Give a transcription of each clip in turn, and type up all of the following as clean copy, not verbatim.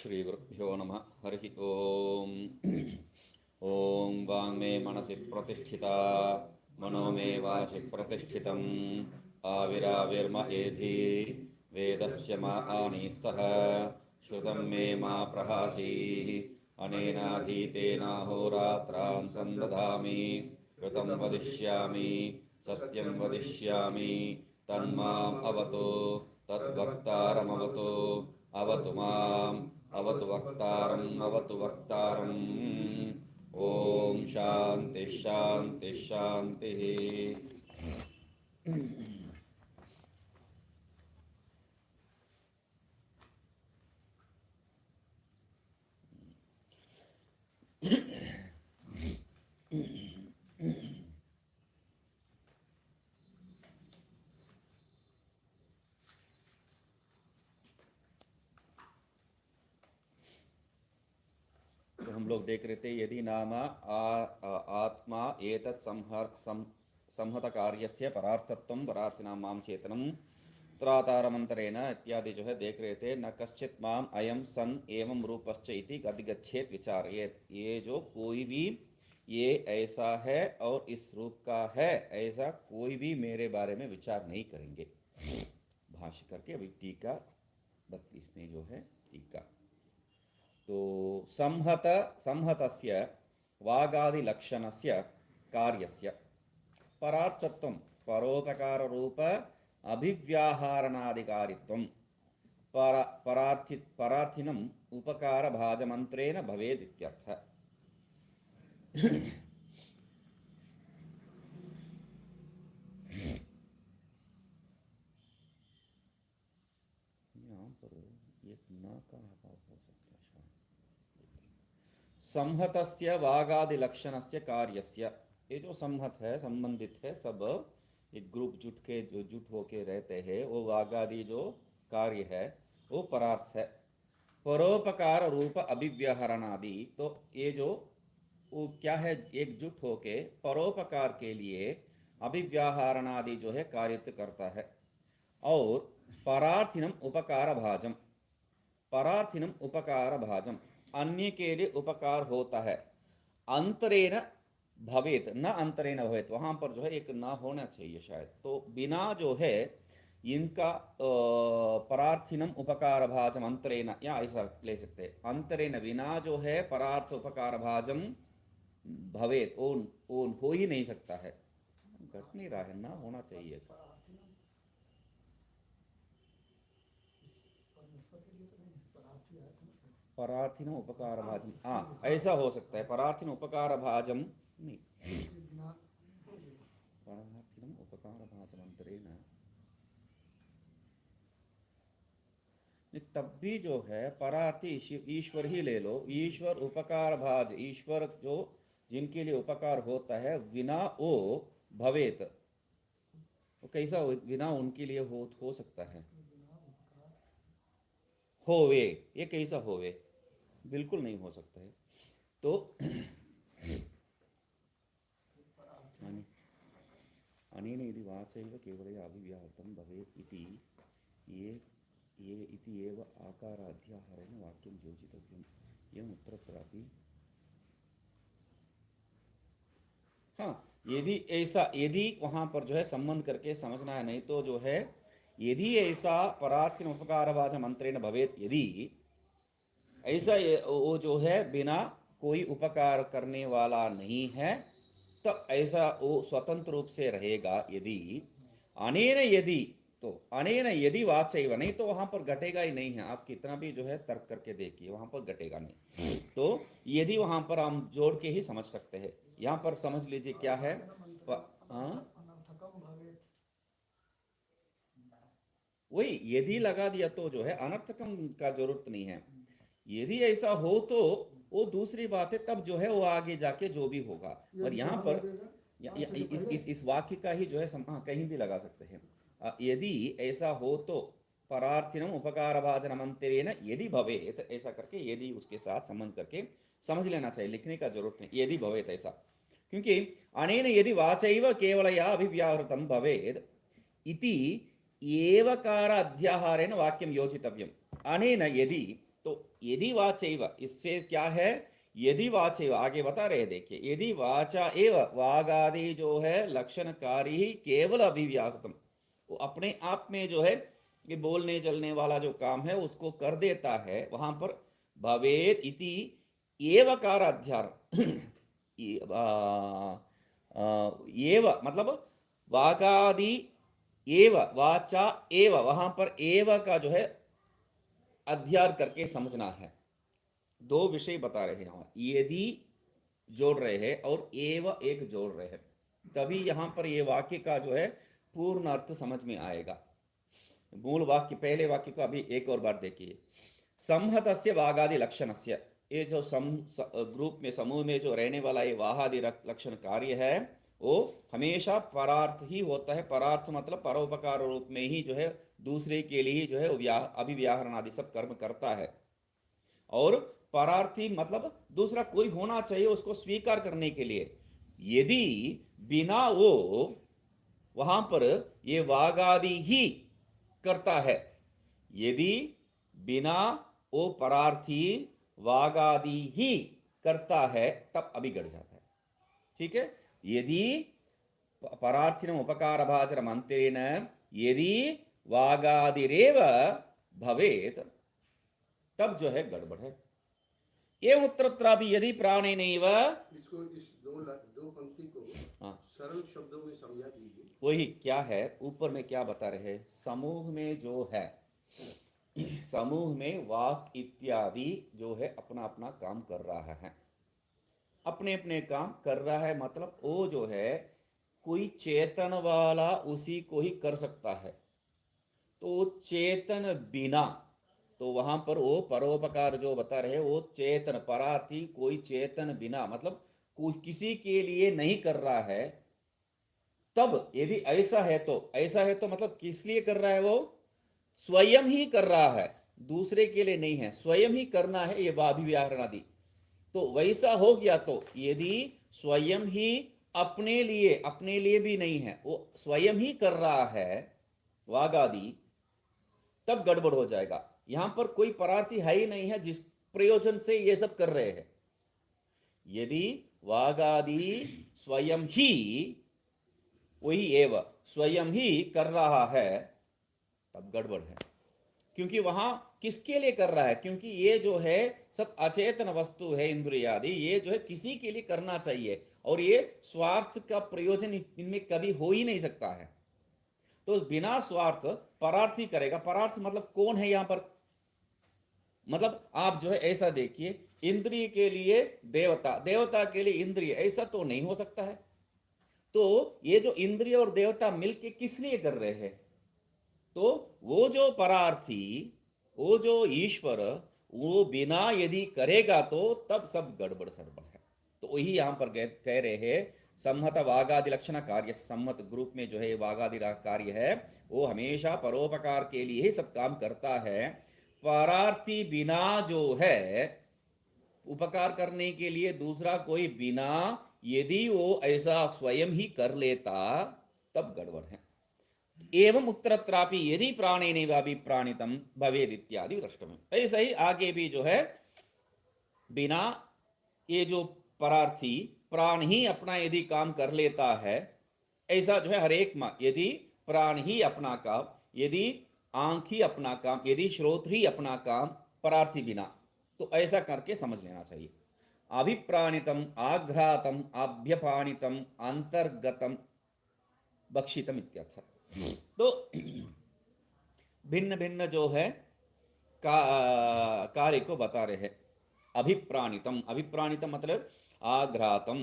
श्रीगुरुभ्यो नमः। हरिः ओम्। ॐ वाङ्मे मनसि प्रतिष्ठिता मनो मे वाचि प्रतिष्ठितम् आविराविर्म एधि वेदस्य मा आनीस्तः श्रुतं मे मा प्रहासीः अनेनाधीतेनाहोरात्रान् सन्दधामि ऋतं वदिष्यामि सत्यं वदिष्यामि तन्माम् अवतु तद्वक्तारमवतु अवतु माम् अवतु वक्तारम् अवतु वक्तारम्। ओम शांति शांति शांति। तो हम लोग देख रहे थे यदि नाम आत्मा एतत् संहत कार्यस्य परार्थत्वं परार्थिनां मां चेतनं त्रातारमंतरेण इत्यादि जो है देख रहे थे। न कश्चित् माम अयम सन एवं रूपश्च इति अधिगच्छेत विचारयेत। ये जो कोई भी ये ऐसा है और इस रूप का है ऐसा कोई भी मेरे बारे में विचार नहीं करेंगे। भाष्य करके अभी टीका 32 में जो है टीका तो संहतस्य वागादि लक्षणस्य कार्यस्य परार्थत्वं परोपकार रूप अभिव्याहारणाधिकारित्वं परार्थिनम् उपकार भाजमंत्रेण भवेत् इत्यर्थः। यहाँ पर एक न का अभाव हो सकता है शायद। संहतस्य वागादि लक्षणस्य कार्यस्य, ये जो संहत है संबंधित है सब एक ग्रुप जुट के जो जुट होके रहते हैं वो वागादि जो कार्य है वो परार्थ है। परोपकार रूप अभिव्यहरणादि, तो ये जो वो क्या है एकजुट होके परोपकार के लिए अभिव्याहरणादि जो है कार्य करता है। और परार्थिनम उपकार भाजम, परार्थिनम उपकार भाजम अन्य के लिए उपकार होता है। अंतरेण भवेत न अंतरेण भवेत, वहां पर जो है एक ना होना चाहिए शायद। तो बिना जो है इनका परार्थिनम उपकार भाजम अंतरेण, या ऐसा ले सकते हैं अंतरेण बिना जो है परार्थ उपकार भाजम भवेत, वो हो ही नहीं सकता है। घट नहीं रहा है, ना होना चाहिए। परार्थिनम उपकार भाजम, हाँ ऐसा हो सकता है। परार्थिन उपकार भाजम नहीं, परार्थिनम उपकार भाजम अंतरेण, तब भी जो है परार्थी ईश्वर ही ले लो। ईश्वर उपकार भाज, ईश्वर जो जिनके लिए उपकार होता है विना ओ भवेत, तो कैसा बिना उनके लिए हो सकता है? होवे, ये कैसा होवे? बिल्कुल नहीं हो सकता है। तो अनेन यदि वाचैव केवलया अभिव्याहृतं भवेत् इति ये इति एव आकाराध्याहारेण वाक्यं योजितव्यम्। एवं उत्तरत्रापि हाँ, यदि ऐसा, यदि वहां पर जो है संबंध करके समझना है, नहीं तो जो है यदि ऐसा परार्थिन उपकार भाजम मंत्रेण भवेत, यदि ऐसा वो जो है बिना कोई उपकार करने वाला नहीं है तो ऐसा वो स्वतंत्र रूप से रहेगा। यदि अनेन यदि, तो अनेन यदि वाचैव, नहीं तो वहां पर घटेगा ही नहीं है। आप कितना भी जो है तर्क करके देखिए वहां पर घटेगा नहीं। तो यदि वहां पर हम जोड़ के ही समझ सकते हैं। यहाँ पर समझ लीजिए क्या है, वही यदि लगा दिया तो जो है अनर्थकम का जरूरत नहीं है। यदि ऐसा हो तो वो दूसरी बात है, तब जो है वो आगे जाके जो भी होगा। और यहाँ पर इस वाक्य का ही जो है कहीं भी लगा सकते हैं। यदि ऐसा हो तो परार्थिनम उपकार भाजनम अंतरेण यदि भवेत, ऐसा करके यदि उसके साथ संबंध करके समझ लेना चाहिए, लिखने का जरूरत नहीं यदि भवेत ऐसा। क्योंकि अनेन यदि वाचैव केवलया अभिव्याहृतं भवेत् इति एवकार अध्याहारेण वाक्यं योजितव्यम्। अनेन यदि तो यदि वाचैव, इससे क्या है, यदि वाचैव आगे बता रहे हैं, देखिए यदि वाचा एव, वागादि जो है लक्षणकारी ही केवल अभिव्याहतम, वो अपने आप में जो है ये बोलने चलने वाला जो काम है उसको कर देता है, वहां पर भवेत इति एवकार अध्यार एव मतलब वागादि एव, वाचा एव, वहां पर एव का जो है अध्यार करके समझना है। दो विषय बता रहे हैं, यदि जोड़ रहे हैं और एव एक जोड़ रहे हैं, तभी यहां पर ये वाक्य का जो है पूर्ण अर्थ समझ में आएगा। मूल वाक्य, पहले वाक्य को अभी एक और बार देखिए। संहतस्य वागादि लक्षणस्य, ये जो ग्रुप में, समूह में जो रहने वाला ये वाहादि लक्षण कार्य है वो हमेशा परार्थ ही होता है। परार्थ मतलब परोपकार रूप में ही जो है दूसरे के लिए जो है अभिव्याहरण आदि सब कर्म करता है। और परार्थी मतलब दूसरा कोई होना चाहिए उसको स्वीकार करने के लिए। यदि बिना वो वहां पर ये वागादि ही करता है, यदि बिना वो परार्थी वागादि ही करता है तब अभिगढ़ जाता है। ठीक है, यदि परार्थिनम उपकार भाचर मंत्रेण यदि वागादिरेव भवेत तब जो है गड़बड़ है। एवं उत्तरत्रा भी यदि प्राणे नहीं व, इसको इस दो पंक्ति को सरल शब्दों में समझा दीजिए। वही क्या है, ऊपर में क्या बता रहे हैं, समूह में जो है, समूह में वाक इत्यादि जो है अपना अपना काम कर रहा है, अपने अपने काम कर रहा है, मतलब वो जो है कोई चेतन वाला उसी को ही कर सकता है। तो चेतन बिना, तो वहां पर वो परोपकार जो बता रहे वो चेतन परार्थी कोई चेतन बिना मतलब कोई किसी के लिए नहीं कर रहा है। तब यदि ऐसा है तो, ऐसा है तो मतलब किस लिए कर रहा है, वो स्वयं ही कर रहा है, दूसरे के लिए नहीं है, स्वयं ही करना है ये अभिव्याहरण आदि। तो वैसा हो गया तो यदि स्वयं ही अपने लिए भी नहीं है, वो स्वयं ही कर रहा है वागादि, तब गड़बड़ हो जाएगा। यहां पर कोई परार्थी है ही नहीं है जिस प्रयोजन से ये सब कर रहे हैं। यदि वागादि स्वयं ही, वही एव स्वयं ही कर रहा है तब गड़बड़ है। क्योंकि वहां किसके लिए कर रहा है, क्योंकि ये जो है सब अचेतन वस्तु है, इंद्रिय आदि, ये जो है किसी के लिए करना चाहिए और ये स्वार्थ का प्रयोजन इनमें कभी हो ही नहीं सकता है। तो बिना स्वार्थ परार्थी करेगा, परार्थ मतलब कौन है यहां पर, मतलब आप जो है ऐसा देखिए, इंद्रिय के लिए देवता, देवता के लिए इंद्रिय, ऐसा तो नहीं हो सकता है। तो ये जो इंद्रिय और देवता मिलके किस लिए कर रहे हैं, तो वो जो परार्थी, वो जो ईश्वर, वो बिना यदि करेगा तो तब सब गड़बड़ सड़बड़ है। तो वही यहां पर कह रहे हैं, सम्मत वागादि लक्षण कार्य, सम्मत ग्रुप में जो है वागादि कार्य है वो हमेशा परोपकार के लिए ही सब काम करता है। परार्थी बिना जो है उपकार करने के लिए दूसरा कोई बिना, यदि वो ऐसा स्वयं ही कर लेता तब गड़बड़ है। एवं उत्तरत्रापि यदि प्राणेन प्राणितम भवेद इत्यादि दृष्टव्यम। ऐसा ही आगे भी जो है बिना ये जो परार्थी प्राण ही अपना यदि काम कर लेता है, ऐसा जो है हर एक यदि प्राण ही अपना काम, यदि आंख ही अपना काम, यदि श्रोत्र ही अपना काम, परार्थी बिना, तो ऐसा करके समझ लेना चाहिए। अभिप्राणितम आघ्रातम आभ्यपाणितम अंतर्गतम बक्षितम इत्यर्थ। तो भिन्न भिन्न जो है कार्य को बता रहे हैं। अभिप्राणितम, अभिप्राणितम मतलब आघ्रातम,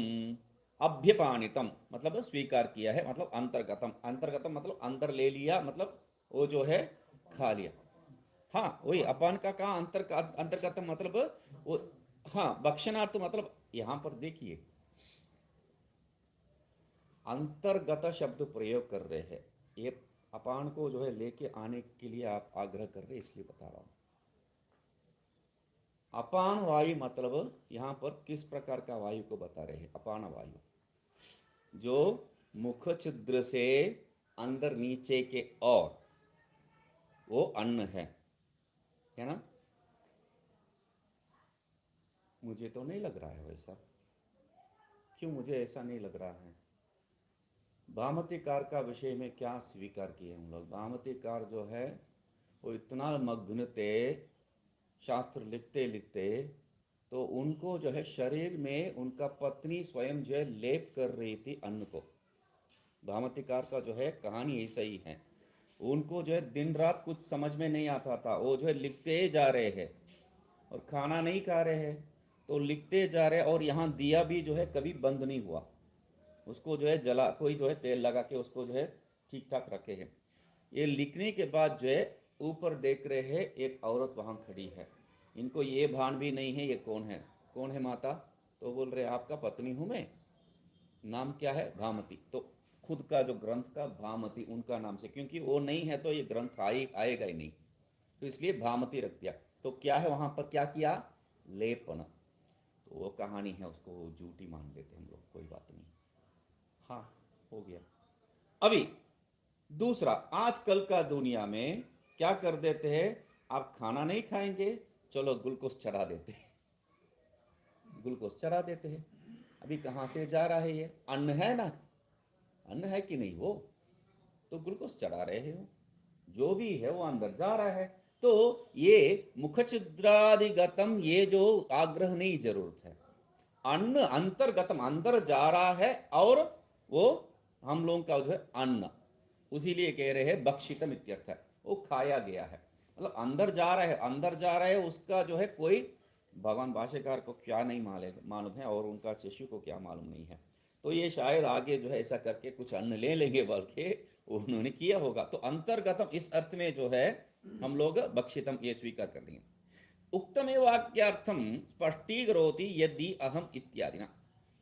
अभ्यपाणितम मतलब स्वीकार किया है, मतलब अंतर्गतम, अंतर्गतम मतलब अंदर ले लिया, मतलब वो जो है खा लिया। हाँ वही अपान का कहा अंतर्गतम मतलब वो, हाँ भक्षणार्थ मतलब यहां पर देखिए अंतर्गत शब्द प्रयोग कर रहे हैं, ये अपान को जो है लेके आने के लिए आप आग्रह कर रहे हैं, इसलिए बता रहा हूं। अपान वायु मतलब यहां पर किस प्रकार का वायु को बता रहे हैं, अपान वायु जो मुख छिद्र से अंदर नीचे के और वो अन्न है ना। मुझे तो नहीं लग रहा है वैसा। क्यों मुझे ऐसा नहीं लग रहा है? भामतीकार का विषय में क्या स्वीकार किए हम लोग? भामतीकार जो है वो इतना मग्न थे शास्त्र लिखते लिखते, तो उनको जो है शरीर में उनका पत्नी स्वयं जो है लेप कर रही थी अन्न को। भामतीकार का जो है कहानी ऐसा ही है। उनको जो है दिन रात कुछ समझ में नहीं आता था, वो जो है लिखते जा रहे हैं और खाना नहीं खा रहे हैं, तो लिखते जा रहे हैं। और यहाँ दिया भी जो है कभी बंद नहीं हुआ, उसको जो है जला, कोई जो है तेल लगा के उसको जो है ठीक ठाक रखे हैं। ये लिखने के बाद जो है ऊपर देख रहे हैं एक औरत वहाँ खड़ी है। इनको ये भान भी नहीं है ये कौन है, कौन है माता? तो बोल रहे आपका पत्नी हूँ मैं, नाम क्या है? भामती। तो खुद का जो ग्रंथ का भामती उनका नाम से, क्योंकि वो नहीं है तो ये ग्रंथ आएगा ही नहीं, तो इसलिए भामती रख दिया। तो क्या है वहाँ पर, क्या किया? लेपन। तो वो कहानी है, उसको झूठी मान लेते हम लोग, कोई बात नहीं। हाँ, हो गया। अभी दूसरा, आजकल का दुनिया में क्या कर देते हैं, आप खाना नहीं खाएंगे, चलो ग्लूकोज चढ़ा देते हैं, ग्लूकोज चढ़ा देते हैं। अभी कहाँ से जा रहा है ये? अन्न है ना, अन्न है कि नहीं वो, तो ग्लूकोज चढ़ा रहे हो, जो भी है वो अंदर जा रहा है। तो ये मुखचिद्रादिगतम, ये जो आग्रह नहीं जरूरत है। अन्न अंतर्गतम, अंदर जा रहा है, और वो हम लोगों का जो है अन्न, उसीलिए कह रहे हैं बक्षितम इत्यर्थ है, वो खाया गया है, मतलब अंदर जा रहा है, अंदर जा रहा है। उसका जो है कोई भगवान भाष्यकार को क्या नहीं मालूम है, और उनका शिष्य को क्या मालूम नहीं है। तो ये शायद आगे जो है ऐसा करके कुछ अन्न ले लेंगे बल्कि उन्होंने किया होगा। तो अंतर्गतम इस अर्थ में जो है हम लोग बक्षितम ये स्वीकार कर लेंगे। उक्तमे वाक्यार्थम स्पष्टीकरोति यदि अहम इत्यादि ना,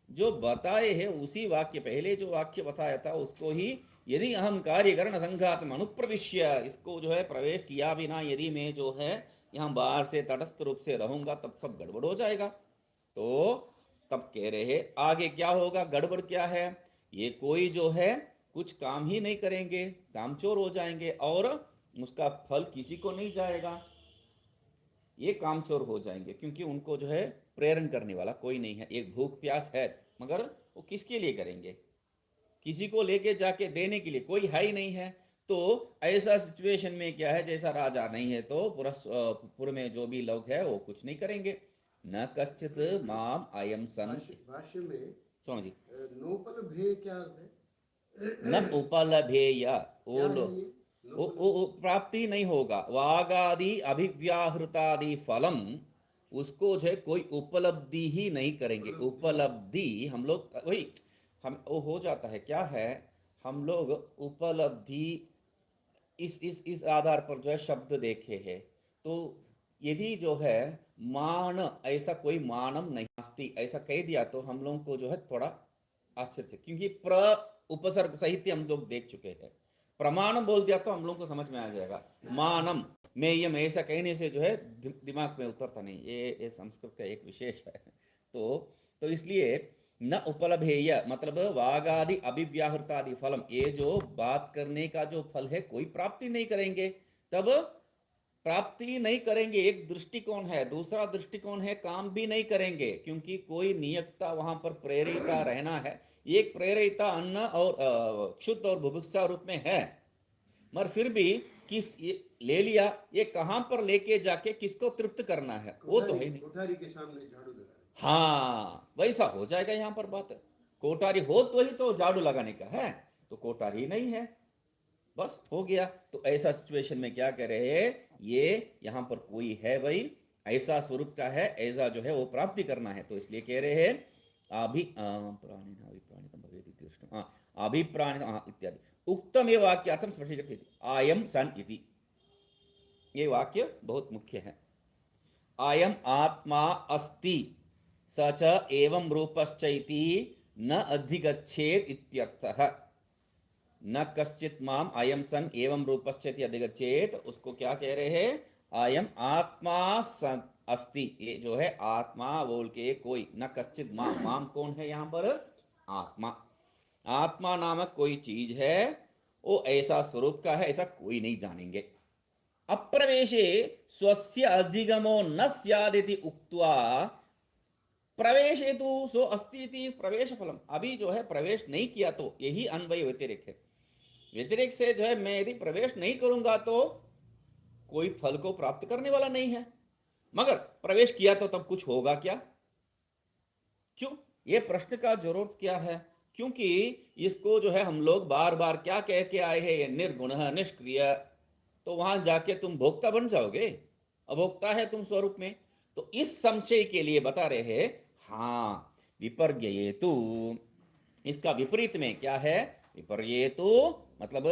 जो बताए हैं उसी वाक्य, पहले जो वाक्य बताया था उसको ही, यदि अहम कार्यकरण संघात अनुप्रविश्य, इसको जो है प्रवेश किया बिना यदि मैं जो है यहाँ बाहर से तटस्थ रूप से रहूंगा, तब सब गड़बड़ हो जाएगा। तो तब कह रहे हैं आगे क्या होगा, गड़बड़ क्या है? ये कोई जो है कुछ काम ही नहीं करेंगे, कामचोर हो जाएंगे, और उसका फल किसी को नहीं जाएगा, ये कामचोर हो जाएंगे, क्योंकि उनको जो है प्रेरण करने वाला कोई नहीं है। एक भूख प्यास है, मगर वो किसके लिए करेंगे? किसी को लेके जाके देने के लिए कोई है ही नहीं है। तो ऐसा सिचुएशन में क्या है, जैसा राजा नहीं है तो पुर में जो भी लोग है वो कुछ नहीं करेंगे। न कश्चित माम अयम सन, भाष्य में स्वामी जी, नोपल भे क्या अर्थ है? न उपलभेय, क्या है ये? वो प्राप्ति नहीं होगा। वागादि अभिव्याहृतादि फलम, उसको जो है कोई उपलब्धि ही नहीं करेंगे। उपलब्धि हम लोग वही, हम वो हो जाता है, क्या है, हम लोग उपलब्धि इस आधार पर जो है शब्द देखे हैं। तो यदि जो है मान, ऐसा कोई मानम नहीं अस्ति ऐसा कह दिया तो हम लोगों को जो है थोड़ा आश्चर्य, क्योंकि प्र उपसर्ग सहित हम लोग देख चुके हैं। प्रमाणम बोल दिया तो हम लोग को समझ में आ जाएगा। मानम मेयम ऐसा कहने से जो है दिमाग में उतरता नहीं, ये संस्कृत का एक विशेष है। तो इसलिए न उपलभेय मतलब वागादि अभिव्याहृतादि फलम, ये जो बात करने का जो फल है कोई प्राप्ति नहीं करेंगे। तब प्राप्ति नहीं करेंगे, एक दृष्टिकोण है। दूसरा दृष्टिकोण है काम भी नहीं करेंगे, क्योंकि कोई नियतता वहां पर प्रेरिता रहना है। एक प्रेरिता अन्न और क्षुद्ध और बुभुक्षा रूप में है, मगर फिर भी किस ले लिया, ये कहां पर लेके जाके किसको तृप्त करना है, वो तो है नहीं। कोठारी के सामने झाड़ू लगा, हाँ वैसा हो जाएगा यहाँ पर बात। कोठारी हो तो ही तो झाड़ू लगाने का है, तो कोठारी नहीं है, बस हो गया। तो ऐसा सिचुएशन में क्या कह रहे हैं, ये यहाँ पर कोई है भाई, ऐसा स्वरूप का है, ऐसा जो है वो प्राप्ति करना है। तो इसलिए कह रहे हैं अभिप्राणिन इत्यादि उक्तम ये वाक्यार्थम स्पष्टीकृत आयम सन इति, ये वाक्य बहुत मुख्य है। आयम आत्मा अस्ति स च एवं रूपश्चैति न अधिगच्छेत इत्यर्थः। न कश्चित माम अयम सन एवं रूपश्चैति अधिगच्छेत, उसको क्या कह रहे हैं, अयम आत्मा सन अस्ति, ये जो है आत्मा बोल के कोई, न कश्चित माम, माम कौन है यहाँ पर, आत्मा। आत्मा नामक कोई चीज है, वो ऐसा स्वरूप का है, ऐसा कोई नहीं जानेंगे। अप्रवेशे स्वस्य अधिगमो न स्यादिति उक्त्वा प्रवेश हेतु सो अस्ति इति प्रवेश फलम। अभी जो है प्रवेश नहीं किया तो यही अन्वय व्यतिरेक है। व्यतिरेक से जो है मैं यदि प्रवेश नहीं करूंगा तो कोई फल को प्राप्त करने वाला नहीं है, मगर प्रवेश किया तो तब कुछ होगा क्या? क्यों? ये प्रश्न का जरूरत क्या है? क्योंकि इसको जो है हम लोग बार बार क्या कह के आए हैं, ये निर्गुण निष्क्रिय, तो वहां जाके तुम भोक्ता बन जाओगे, अभोक्ता है तुम स्वरूप में। तो इस संशय के लिए बता रहे हैं, हाँ विपर्ययेतु, इसका विपरीत में क्या है? विपर्ययेतु मतलब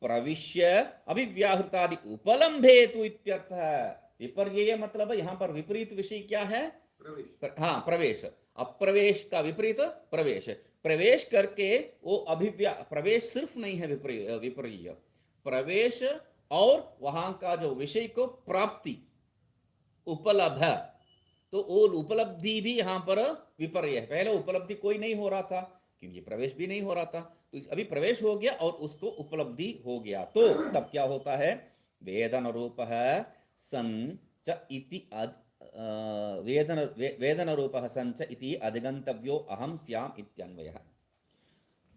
प्रविश्य अभिव्याहृतादि उपलम्भेतु इत्यर्थ है। विपर्यय मतलब यहां पर विपरीत विषय क्या है? प्रवेश। हाँ प्रवेश। अप्रवेश का विपरीत प्रवेश। प्रवेश करके वो प्रवेश सिर्फ नहीं है विपर्यय, प्रवेश और वहां का जो विषय को प्राप्ति उपलब्ध, तो वो उपलब्धि भी यहां पर विपर्य है। पहले उपलब्धि कोई नहीं हो रहा था क्योंकि प्रवेश भी नहीं हो रहा था, तो अभी प्रवेश हो गया और उसको उपलब्धि हो गया, तो तब क्या होता है? वेदन रूप सन च इति वेदन रूप सन च इति अधिगंतव्यो अहम स्याम इत्यन्वयः।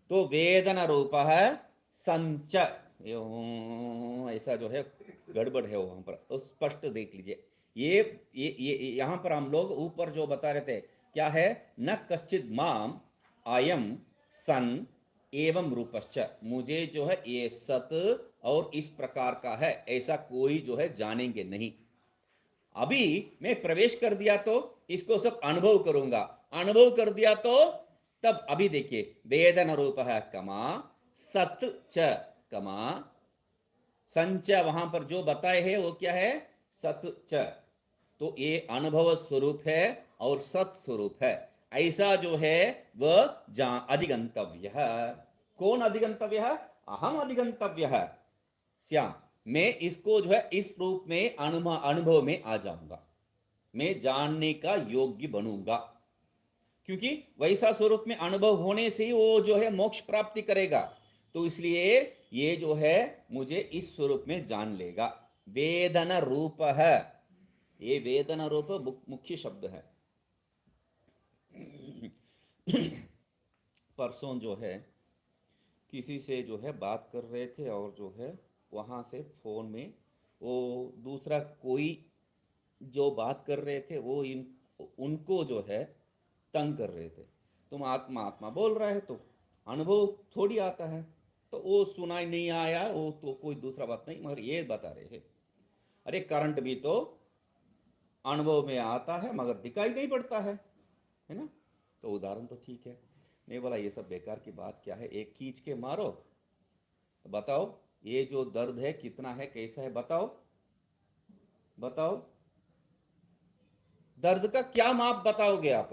तो वेदन रूप संच, ऐसा जो है गड़बड़ है वहां पर, तो स्पष्ट देख लीजिए। ये यहां पर हम लोग ऊपर जो बता रहे थे क्या है? न कश्चित माम अयम सन एवं रूपश्च, मुझे जो है ये सत और इस प्रकार का है ऐसा कोई जो है जानेंगे नहीं। अभी मैं प्रवेश कर दिया तो इसको सब अनुभव करूंगा, अनुभव कर दिया तो तब अभी देखिए वेदन रूप है कमा सत च कमा संच, वहां पर जो बताए हैं वो क्या है? सत च, तो ये अनुभव स्वरूप है और सत स्वरूप है, ऐसा जो है वह अधिगंतव्य है। कौन अधिगंतव्य है? अहम अधिगंतव्य है श्याम, मैं इसको जो है इस रूप में अनुभव में आ जाऊंगा, मैं जानने का योग्य बनूंगा, क्योंकि वैसा स्वरूप में अनुभव होने से ही वो जो है मोक्ष प्राप्ति करेगा, तो इसलिए ये जो है मुझे इस स्वरूप में जान लेगा। वेदन रूप है, ये वेदन रूप मुख्य शब्द है। परसों जो है किसी से जो है बात कर रहे थे और जो है वहाँ से फोन में वो दूसरा कोई जो बात कर रहे थे वो उनको जो है तंग कर रहे थे। तुम आत्मा आत्मा बोल रहा है तो अनुभव थोड़ी आता है, तो वो सुनाई नहीं आया, वो तो कोई दूसरा बात नहीं, मगर ये बता रहे हैं अरे करंट भी तो अनुभव में आता है मगर दिखाई नहीं पड़ता है ना? तो उदाहरण तो ठीक है। मैं बोला ये सब बेकार की बात क्या है, एक खींच के मारो तो बताओ ये जो दर्द है कितना है, कैसा है, बताओ बताओ, दर्द का क्या माप बताओगे आप?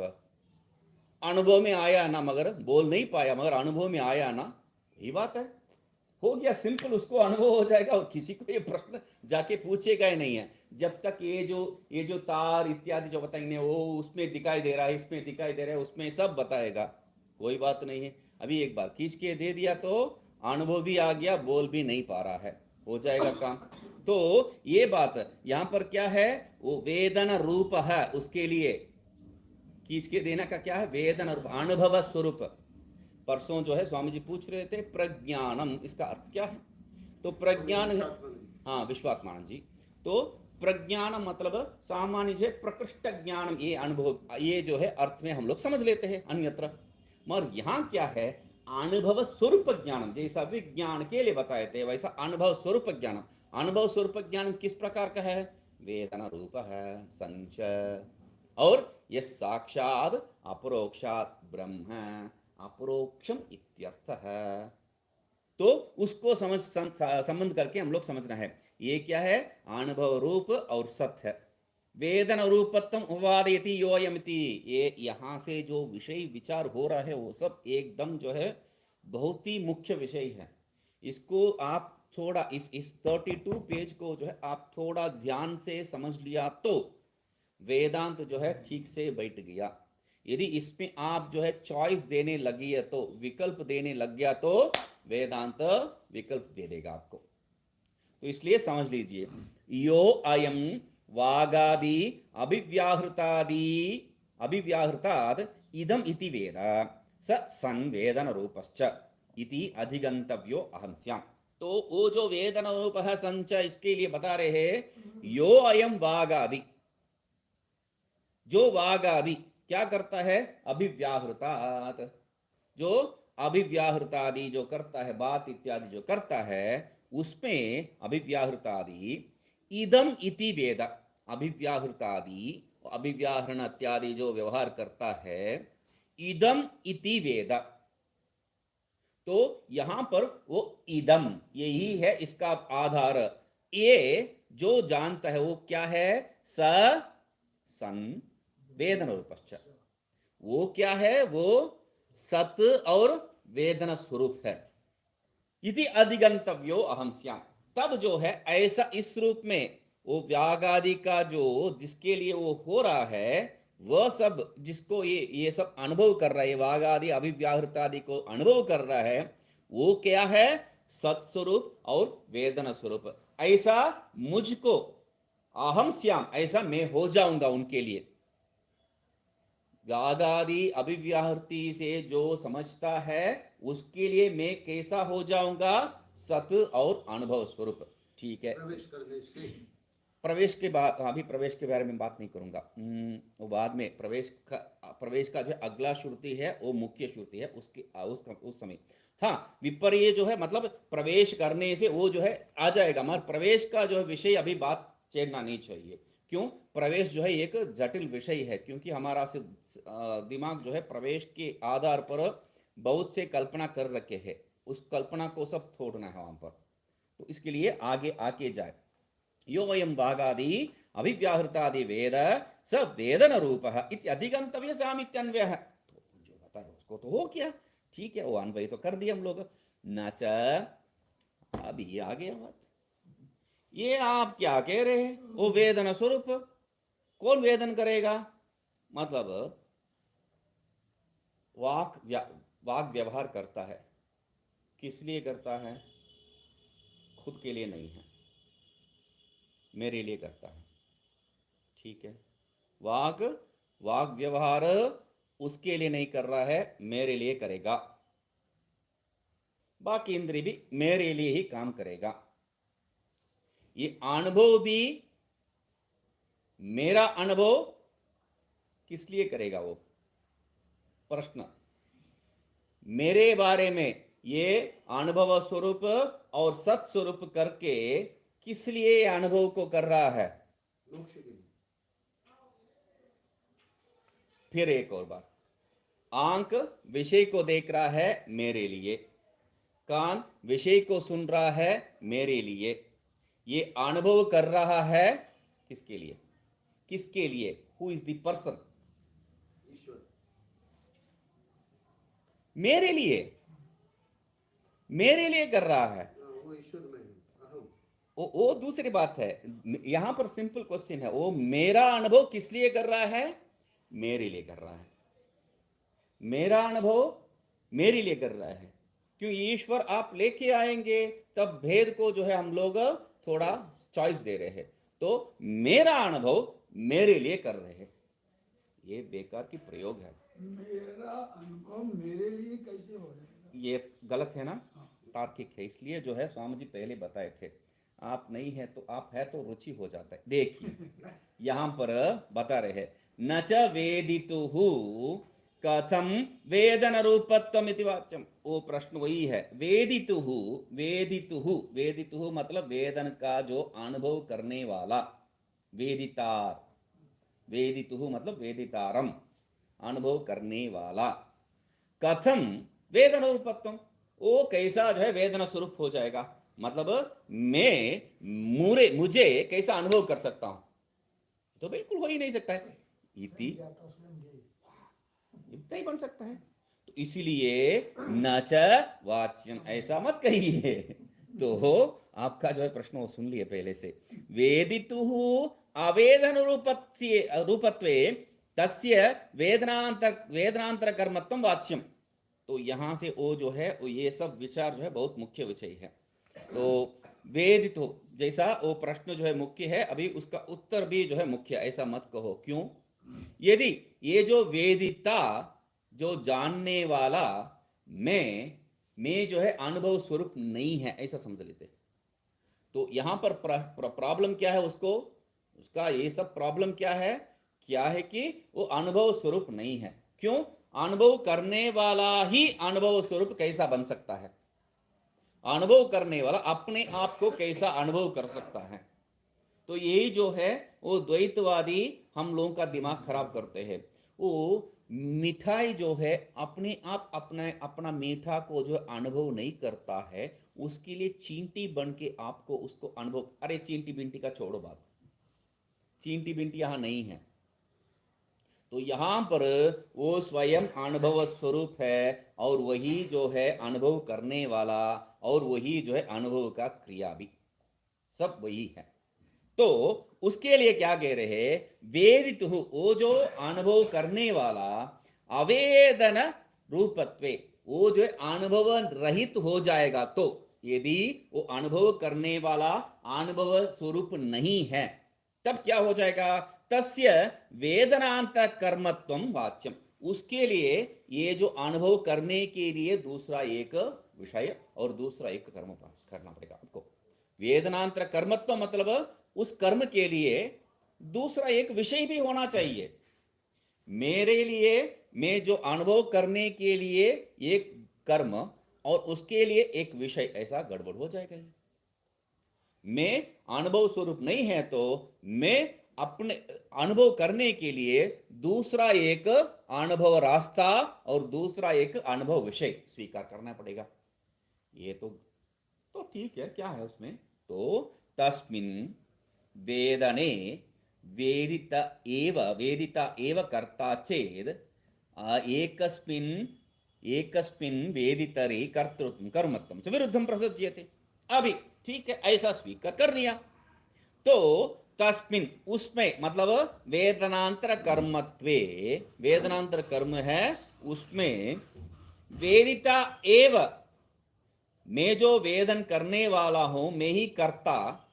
अनुभव में आया ना, मगर बोल नहीं पाया, मगर अनुभव में आया ना, यही बात है। हो गया सिंपल, उसको अनुभव हो जाएगा और किसी को ये प्रश्न जाके पूछेगा ही नहीं है। जब तक ये जो तार इत्यादि जो बताएंगे वो उसमें दिखाई दे रहा है, इसमें दिखाई दे रहा है, उसमें सब बताएगा, कोई बात नहीं है। अभी एक बार खींच के दे दिया तो अनुभव भी आ गया, बोल भी नहीं पा रहा है, हो जाएगा काम। तो ये बात यहां पर क्या है? वो वेदन रूप है, उसके लिए खींच के देना का क्या है? वेदन रूप, अनुभव स्वरूप। परसों जो है स्वामी जी पूछ रहे थे प्रज्ञानम, इसका अर्थ क्या है? तो प्रज्ञान है, हाँ विश्वात्मान जी, तो प्रज्ञान मतलब सामान्य जो है प्रकृष्ट ज्ञानम, ये अनुभव, ये जो है अर्थ में हम लोग समझ लेते हैं अन्यत्र, मगर यहाँ क्या है? अनुभव स्वरूप ज्ञानम, जैसा विज्ञान के लिए बताए थे वैसा अनुभव स्वरूप ज्ञानम। अनुभव स्वरूप ज्ञान किस प्रकार का है? वेदना रूप है संचय, और यह साक्षात अपरोक्षात ब्रह्म अपरोक्षम इत्यर्थ है। तो उसको संबंध करके हम लोग समझना है ये क्या है? अनुभव रूप और सत्य है। वेदन रूपत्म उपादयति योयमिति, ये यहाँ से जो विषय विचार हो रहा है वो सब एकदम जो है बहुत ही मुख्य विषय है। इसको आप थोड़ा इस 32 पेज को जो है आप थोड़ा ध्यान से समझ लिया तो वेदांत जो है ठीक से बैठ गया। यदि इसमें आप जो है चॉइस देने लगी है, तो विकल्प देने लग गया, तो वेदांत विकल्प दे देगा आपको। तो इसलिए समझ लीजिए, यो अयम वागादि अभिव्याहृतादि अभिव्याहृतात् इदम इति वेद स संवेदन रूपश्च इति अधिगंतव्यो अहम स्याम। तो वो जो वेदन रूपः संच, इसके लिए बता रहे हैं यो अयम वागादि, जो वागादि क्या करता है, अभिव्याहृतात्, जो अभिव्याहृतादि जो करता है, बात इत्यादि जो करता है, उसमें अभिव्याहृतादि इदम इति वेद, अभिव्याहृतादि अभिव्याहरण इत्यादि जो व्यवहार करता है, इदम इति वेद। तो यहां पर वो इदम यही है इसका आधार। ये जो जानता है वो क्या है, स सन वेदन रूपश्च, वो क्या है, वो सत और वेदन स्वरूप है। इति अधिगंतव्यो अहम स्याम, तब जो है ऐसा इस रूप में वो व्यागादि का जो जिसके लिए वो हो रहा है, वह सब जिसको ये सब अनुभव कर रहा है, वागादि अभिव्याहृतादि को अनुभव कर रहा है, वो क्या है, सत्स्वरूप और वेदन स्वरूप। ऐसा मुझको अहम श्याम, ऐसा मैं हो जाऊंगा उनके लिए। व्यागादि अभिव्याहृति से जो समझता है उसके लिए मैं कैसा हो जाऊंगा, सत और अनुभव स्वरूप। ठीक है, प्रवेश करने से, प्रवेश के बाद, अभी प्रवेश के बारे में बात नहीं करूंगा, वो बाद में। प्रवेश का जो अगला श्रुति है वो मुख्य श्रुति है, उसके उस समय। हाँ, विपर्य जो है मतलब प्रवेश करने से वो जो है आ जाएगा, मगर प्रवेश का जो है विषय अभी बात छेड़ना नहीं चाहिए। क्यों, प्रवेश जो है एक जटिल विषय है, क्योंकि हमारा दिमाग जो है प्रवेश के आधार पर बहुत से कल्पना कर रखे हैं, उस कल्पना को सब छोड़ना है वहां पर। तो इसके लिए आगे आके जाए, यो वयम भागादि अभिव्याहृतादि वेद स वेदन रूपः इति अधिगंतव्य सामित्यन्वयः। तो जो बताया उसको तो हो गया, ठीक है, वो अन्वय तो कर दिया हम लोग। न च, अभी आ गया बात, ये आप क्या कह रहे हैं, वो वेदन स्वरूप, कौन वेदन करेगा, मतलब वाक व्यवहार करता है, किस लिए करता है, खुद के लिए नहीं है, मेरे लिए करता है। ठीक है, वाक व्यवहार उसके लिए नहीं कर रहा है, मेरे लिए करेगा। बाकी इंद्रिय भी मेरे लिए ही काम करेगा। ये अनुभव भी, मेरा अनुभव किस लिए करेगा वो, प्रश्न। मेरे बारे में ये अनुभव स्वरूप और सत स्वरूप करके किस लिए अनुभव को कर रहा है, मोक्ष के लिए। फिर एक और बार, आंख विषय को देख रहा है मेरे लिए, कान विषय को सुन रहा है मेरे लिए, ये अनुभव कर रहा है किसके लिए, किसके लिए, हु इज द पर्सन, ईश्वर, मेरे लिए, मेरे लिए कर रहा है। वो ईश्वर में है, अहम। वो दूसरी बात है, यहां पर सिंपल क्वेश्चन है, वो मेरा अनुभव किस लिए कर रहा है, मेरे लिए कर रहा है, मेरा अनुभव मेरे लिए कर रहा है। क्यों, ईश्वर आप लेके आएंगे तब भेद को जो है हम लोग थोड़ा चॉइस दे रहे हैं, तो मेरा अनुभव मेरे लिए कर रहे हैं, ये बेकार की प्रयोग है। मेरा अनुभव मेरे लिए कैसे हो जाएगा, ये गलत है ना, तार्किक है, इसलिए जो है स्वामी जी पहले बताए थे, आप नहीं है तो आप है तो रुचि हो जाता है। देखिए यहां पर बता रहे हैं, न च वेदितुहु कथम वेदन रूपत्वम इति वाच्यम। वो प्रश्न वही है, वेदितुहु, वेदितुहु, वेदितुहु मतलब वेदन का जो अनुभव करने वाला, वेदितार, वेदितुहु मतलब वेदितारम, अनुभव करने वाला, कथम वेदन रूपत्वम, वो कैसा जो है वेदना स्वरूप हो जाएगा, मतलब मैं मुझे कैसा अनुभव कर सकता हूं, तो बिल्कुल हो ही नहीं सकता है, इति इतना ही बन सकता है। तो इसीलिए न च वाच्यम, ऐसा मत कहिए। तो आपका जो है प्रश्न वो सुन लिए पहले से, वेदितुहु अवेदन रूपत्वे तस्य वेदनांतर कर्मत्वम वाच्यम। तो यहां से वो जो है वो ये सब विचार जो है बहुत मुख्य विषय है। तो वेदित हो जैसा वो प्रश्न जो है मुख्य है, अभी उसका उत्तर भी जो है मुख्य, ऐसा मत कहो। क्यों, यदि ये जो वेदिता, जो जानने वाला, मैं जो है अनुभव स्वरूप नहीं है, ऐसा समझ लेते हैं। तो यहां पर प्रॉब्लम क्या है, उसका ये सब प्रॉब्लम क्या है कि वो अनुभव स्वरूप नहीं है। क्यों? अनुभव करने वाला ही अनुभव स्वरूप कैसा बन सकता है? अनुभव करने वाला अपने आप को कैसा अनुभव कर सकता है? तो यही जो है वो द्वैतवादी हम लोगों का दिमाग खराब करते हैं। वो मिठाई जो है अपने आप अपना मीठा को जो अनुभव नहीं करता है, उसके लिए चींटी बन के आपको उसको अनुभव, अरे चींटी बिंटी का छोड़ो बात, चींटी बिंटी यहां नहीं है। तो यहां पर वो स्वयं अनुभव स्वरूप है, और वही जो है अनुभव करने वाला, और वही जो है अनुभव का क्रिया भी, सब वही है। तो उसके लिए क्या कह रहे हैं? वेदित हो, वो जो अनुभव करने वाला अवेदन रूपत्वे, वो जो है अनुभव रहित हो जाएगा। तो यदि वो अनुभव करने वाला अनुभव स्वरूप नहीं है, तब क्या हो जाएगा? तस्य वेदनांत कर्मत्वम वाच्यम, उसके लिए ये जो अनुभव करने के लिए दूसरा एक विषय और दूसरा एक कर्म करना पड़ेगा आपको। वेदनांतर कर्मत्व मतलब उस कर्म के लिए दूसरा एक विषय भी होना चाहिए। मेरे लिए, मैं जो अनुभव करने के लिए एक कर्म और उसके लिए एक विषय, ऐसा गड़बड़ हो जाएगा। मैं अनुभव स्वरूप नहीं है, तो मैं अपने अनुभव करने के लिए दूसरा एक अनुभव रास्ता और दूसरा एक अनुभव विषय स्वीकार करना पड़ेगा। ये तो ठीक है, क्या है उसमें? तो तस्मिन् वेदने वेदिता एव कर्ता चेद एकस्मिन् वेदितरे कर्तृत्वं कर्मत्वं च विरुद्धं प्रसज्यते। अभी ठीक है, ऐसा स्वीकार कर लिया, तो तस्मिन्, उसमें मतलब वेदनांतर कर्मत्वे, वेदनांतर कर्म है उसमें, वेदिता एव, मैं जो वेदन करने वाला हूं, मैं ही कर्ता,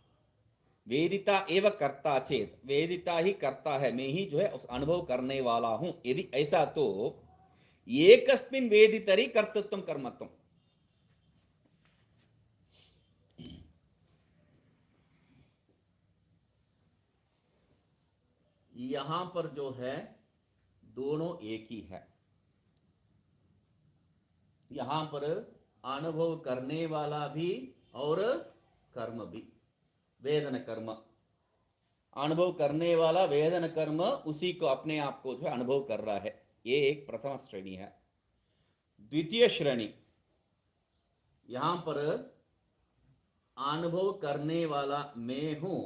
वेदिता एव कर्ता चेत, वेदिता ही करता है, मैं ही जो है उस अनुभव करने वाला हूं, यदि ऐसा, तो एकस्मिन् वेदितरि कर्तृत्वं कर्मत्वं, यहां पर जो है दोनों एक ही है। यहां पर अनुभव करने वाला भी और कर्म भी, वेदन कर्म, अनुभव करने वाला वेदन कर्म उसी को अपने आप को जो है अनुभव कर रहा है। ये एक प्रथम श्रेणी है। द्वितीय श्रेणी, यहां पर अनुभव करने वाला मैं हूं,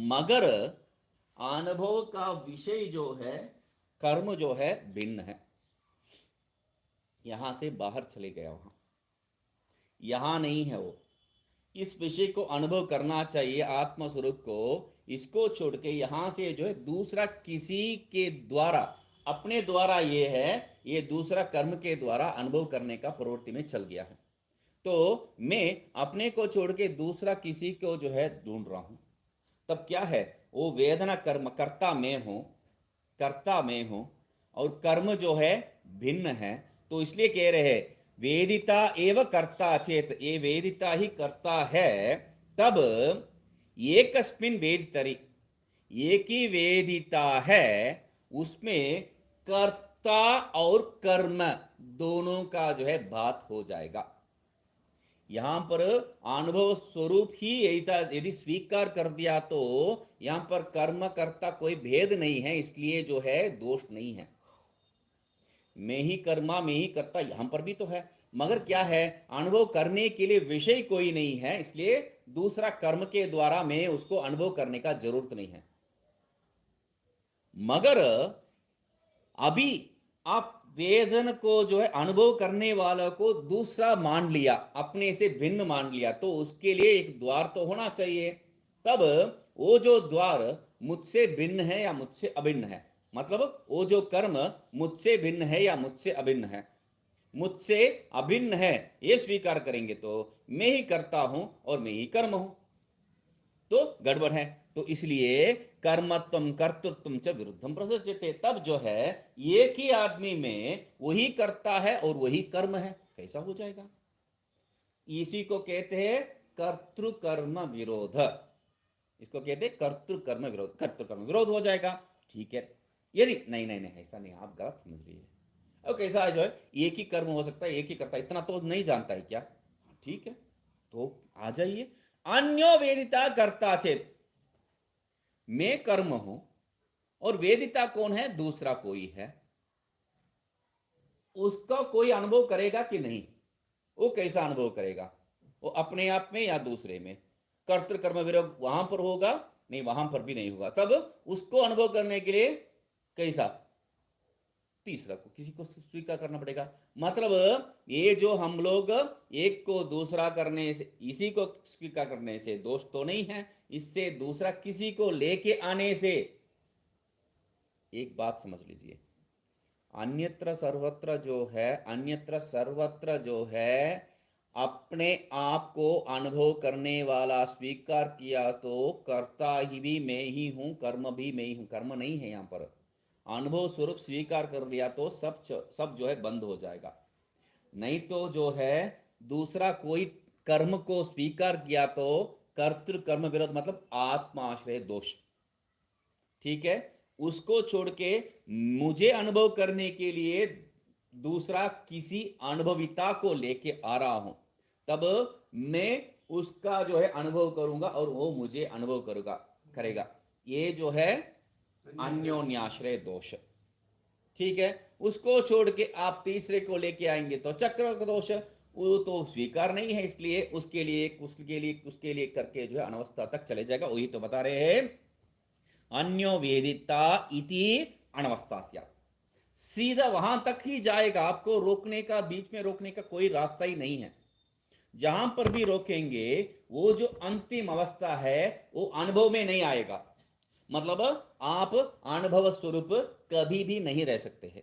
मगर अनुभव का विषय जो है, कर्म जो है, भिन्न है। यहां से बाहर चले गया, वहां यहां नहीं है वो। इस विषय को अनुभव करना चाहिए, आत्मस्वरूप को, इसको छोड़ के यहां से जो है दूसरा किसी के द्वारा, अपने द्वारा ये है, ये दूसरा कर्म के द्वारा अनुभव करने का प्रवृत्ति में चल गया है। तो मैं अपने को छोड़ के दूसरा किसी को जो है ढूंढ रहा हूं, तब क्या है? वो वेदना कर्म, कर्ता मैं हूं और कर्म जो है भिन्न है। तो इसलिए कह रहे हैं वेदिता एव कर्ता चेत, ये वेदिता ही करता है, तब एकस्मिन् वेदितरि, एक ही वेदिता है, उसमें कर्ता और कर्म दोनों का जो है बात हो जाएगा। यहां पर अनुभव स्वरूप ही यदि स्वीकार कर दिया, तो यहां पर कर्म कर्ता कोई भेद नहीं है, इसलिए जो है दोष नहीं है। मैं ही कर्मा, मैं ही करता, यहां पर भी तो है, मगर क्या है? अनुभव करने के लिए विषय कोई नहीं है, इसलिए दूसरा कर्म के द्वारा मैं उसको अनुभव करने का जरूरत नहीं है। मगर अभी आप वेदन को जो है अनुभव करने वाला को दूसरा मान लिया, अपने से भिन्न मान लिया, तो उसके लिए एक द्वार तो होना चाहिए। तब वो जो द्वार मुझसे भिन्न है या मुझसे अभिन्न है, मतलब वो जो कर्म मुझसे भिन्न है या मुझसे अभिन्न है, मुझसे अभिन्न है ये स्वीकार करेंगे, तो मैं ही करता हूं और मैं ही कर्म हूं, तो गड़बड़ है। तो इसलिए कर्मत्वम कर्तृत्वम च विरुद्धम प्रसज्यते। तब जो है एक ही आदमी में वही कर्ता है और वही कर्म है, कैसा हो जाएगा? इसी को कहते हैं कर्तृकर्म विरोध। इसको कहते हैं कर्तृकर्म विरोध। कर्तृकर्म विरोध हो जाएगा, ठीक है। यदि नहीं नहीं नहीं ऐसा नहीं, आप गलत समझ रही है। अब कैसा है, जो है एक ही कर्म हो सकता है, एक ही करता है, इतना तो नहीं जानता है क्या? ठीक है, तो आ जाइए। अन्यो वेदिता कर्ता चेत, मैं कर्म हूं और वेदिता कौन है? दूसरा कोई है। उसका कोई अनुभव करेगा कि नहीं? वो कैसा अनुभव करेगा? वो अपने आप में या दूसरे में? कर्तृकर्म विरोध वहां पर होगा नहीं, वहां पर भी नहीं होगा। तब उसको अनुभव करने के लिए कैसा? तीसरा को, किसी को स्वीकार करना पड़ेगा। मतलब ये जो हम लोग एक को दूसरा करने से, इसी को स्वीकार करने से दोष तो नहीं है, इससे दूसरा किसी को लेके आने से। एक बात समझ लीजिए, अन्यत्र सर्वत्र जो है, अन्यत्र सर्वत्र जो है, अपने आप को अनुभव करने वाला स्वीकार किया तो कर्ता ही भी मैं ही हूं, कर्म भी मैं ही हूं। कर्म नहीं है यहां पर, अनुभव स्वरूप स्वीकार कर लिया तो सब जो है बंद हो जाएगा। नहीं तो जो है दूसरा कोई कर्म को स्वीकार किया तो कर्तृ कर्म विरोध, मतलब आत्माश्रय दोष, ठीक है। उसको छोड़ के मुझे अनुभव करने के लिए दूसरा किसी अनुभविता को लेके आ रहा हूं, तब मैं उसका जो है अनुभव करूंगा और वो मुझे अनुभव करेगा। ये जो है अन्योन्याश्रय दोष, ठीक है। उसको छोड़ के आप तीसरे को लेके आएंगे तो चक्र दोष, वो तो स्वीकार नहीं है, इसलिए उसके लिए करके जो है अनवस्था तक चले जाएगा। वही तो बता रहे हैं, अन्यो वेदिता इति अनवस्था, सीधा वहां तक ही जाएगा। आपको रोकने का, बीच में रोकने का कोई रास्ता ही नहीं है। जहां पर भी रोकेंगे वो जो अंतिम अवस्था है वो अनुभव में नहीं आएगा। मतलब आप अनुभव स्वरूप कभी भी नहीं रह सकते हैं।